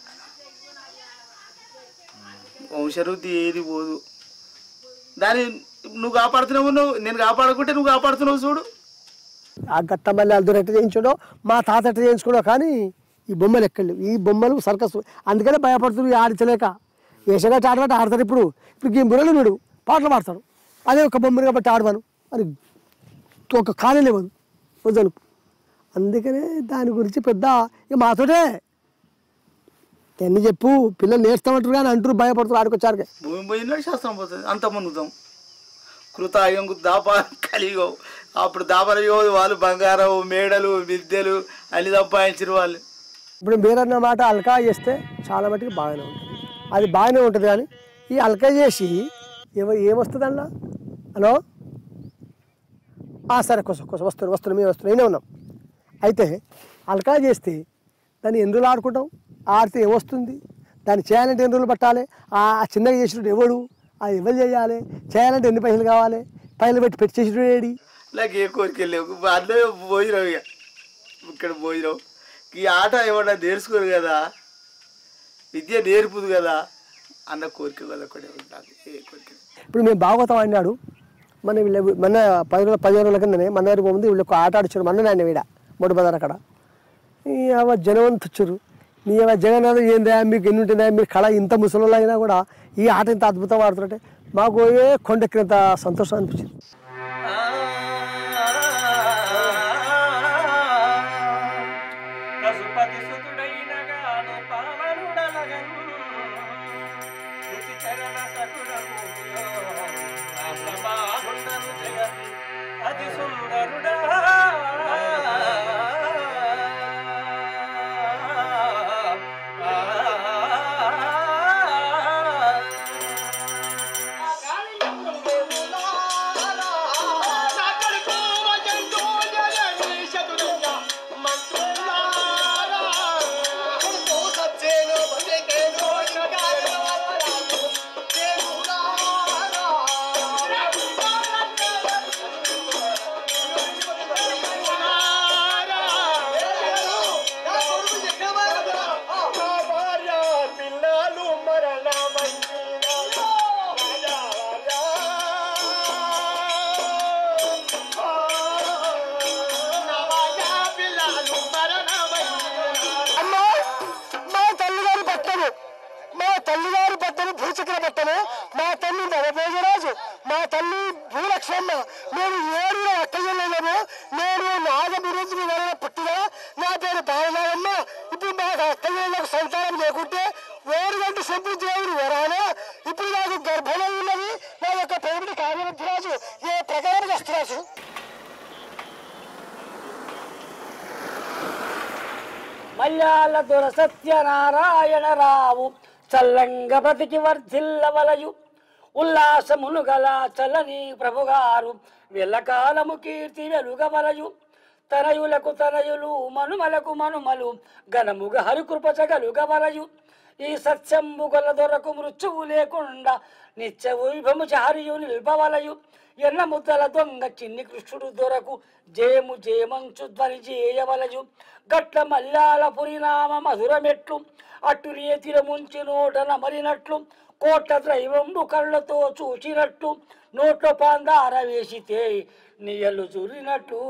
వంశవృద్ధి ఏది పోదు. దాన్ని నువ్వు కాపాడుతున్నావు, నేను కాపాడుకుంటే నువ్వు కాపాడుతున్నావు. చూడు, ఆ గట్ట మళ్ళీ అల్దురు ఎట్ట చేయించాడో, మా తాత ఎట్ట చేయించుకోడో, కానీ ఈ బొమ్మలు ఎక్కడలేవు. ఈ బొమ్మలు సర్కస్, అందుకనే భయపడుతున్నారు ఆడించలేక. వేసగట్ట ఆడబట్టి ఆడతారు. ఇప్పుడు ఈ మురళి వీడు పాటలు పాడతాడు, అదే ఒక బొమ్మని కాబట్టి ఆడవాను అని ఒక కాలం లేవదు వద్దను. అందుకనే దాని గురించి పెద్ద ఇక మాతోటే ఎన్ని చెప్పు, పిల్లలు నేర్స్తామంటారు కానీ అంటారు, భయపడుతారు ఆడుకొచ్చారు. భూమి పోయినా శాస్త్రం పోతుంది. అంత మునుగుతాం. కృతాయుగం దాపా కలియుగం. అప్పుడు దాపర వాళ్ళు బంగారం, మేడలు, విద్యలు అన్ని సంపాదించిన వాళ్ళు. ఇప్పుడు మీరన్న మాట అల్కా చేస్తే చాలా మటుకు బాగానే ఉంటుంది. అది బాగానే ఉంటుంది. కానీ ఈ అల్కా చేసి ఏమొస్తుంది అలా? హలో, సరే కోసం వస్తున్నాం మేము నేనే ఉన్నాం. అయితే అల్కా చేస్తే దాన్ని ఎన్ని రోజులు ఆడుకుంటాం, ఆడితే ఏమొస్తుంది, దాన్ని చేయాలంటే ఎన్ని రోజులు పట్టాలి, ఆ చిన్నగా చేసినట్టు ఎవడు, అది ఎవరు చేయాలి, చేయాలంటే ఎన్ని పైసలు కావాలి, పైసలు పెట్టి చేసినట్టు ఏడి. నాకు ఏ కోరికలు లేవు. అన్నీ పోయినావు, ఇక ఇక్కడ పోయినావు. ఈ ఆట ఏమన్నా నేర్చుకోరు కదా, విద్య నేర్పుదు కదా అన్న కోరిక కదా ఒకటే ఉంటుంది. ఏ కోరిక ఇప్పుడు మేము భాగవతం అన్నాడు మొన్న 10 రోజుల కిందనే మన దగ్గర పోయింది. వీళ్ళు ఒక ఆట ఆడిచ్చారు మొన్న ఆయన వీడ మొడు బజార్ అక్కడ. జనవంత వచ్చారు. నీ జగన్ ఏందా మీకు ఎన్ని ఉంటుందా, మీరు కళ ఇంత ముసలిలో అయినా కూడా ఈ ఆట ఇంత అద్భుతంగా ఆడుతుంటే మాకు కొండెక్కినంత సంతోషం అనిపించింది. యొక్క పేరుడి కార్యవర్తిరాజు ఏ ప్రకారం వస్తున్నాడు. మల్యాల దొర సత్యనారాయణరావు చల్లంగ బ్రతికి వర్ధిల్లవలయు ఉల్లాసమును గల చల్లని ప్రభుగారు వెళ్ళకాలము కీర్తి వెలుగవలయు తనయులకు తనయులు మనుమలకు మనుమలు ఘనముగ హరికృపచగలుగవలయు ఈ సత్యంబు గల దొరకు మృత్యువు లేకుండా నిత్య వైభము చారియు నిల్పవలయు ఎన్న ముద్దల దొంగ చిన్ని కృష్ణుడు దొరకు జయము జయమంచు ధ్వని చేయవలయు గట్ల మల్యాల పురినామ మధురమెట్లు అటు రేతిల ముంచి నోటన మరినట్లు కోట్ల ద్రైవంబు కళ్ళతో చూచినట్లు నోట్లో పాందార వేసితే నియలు చూరినట్లు.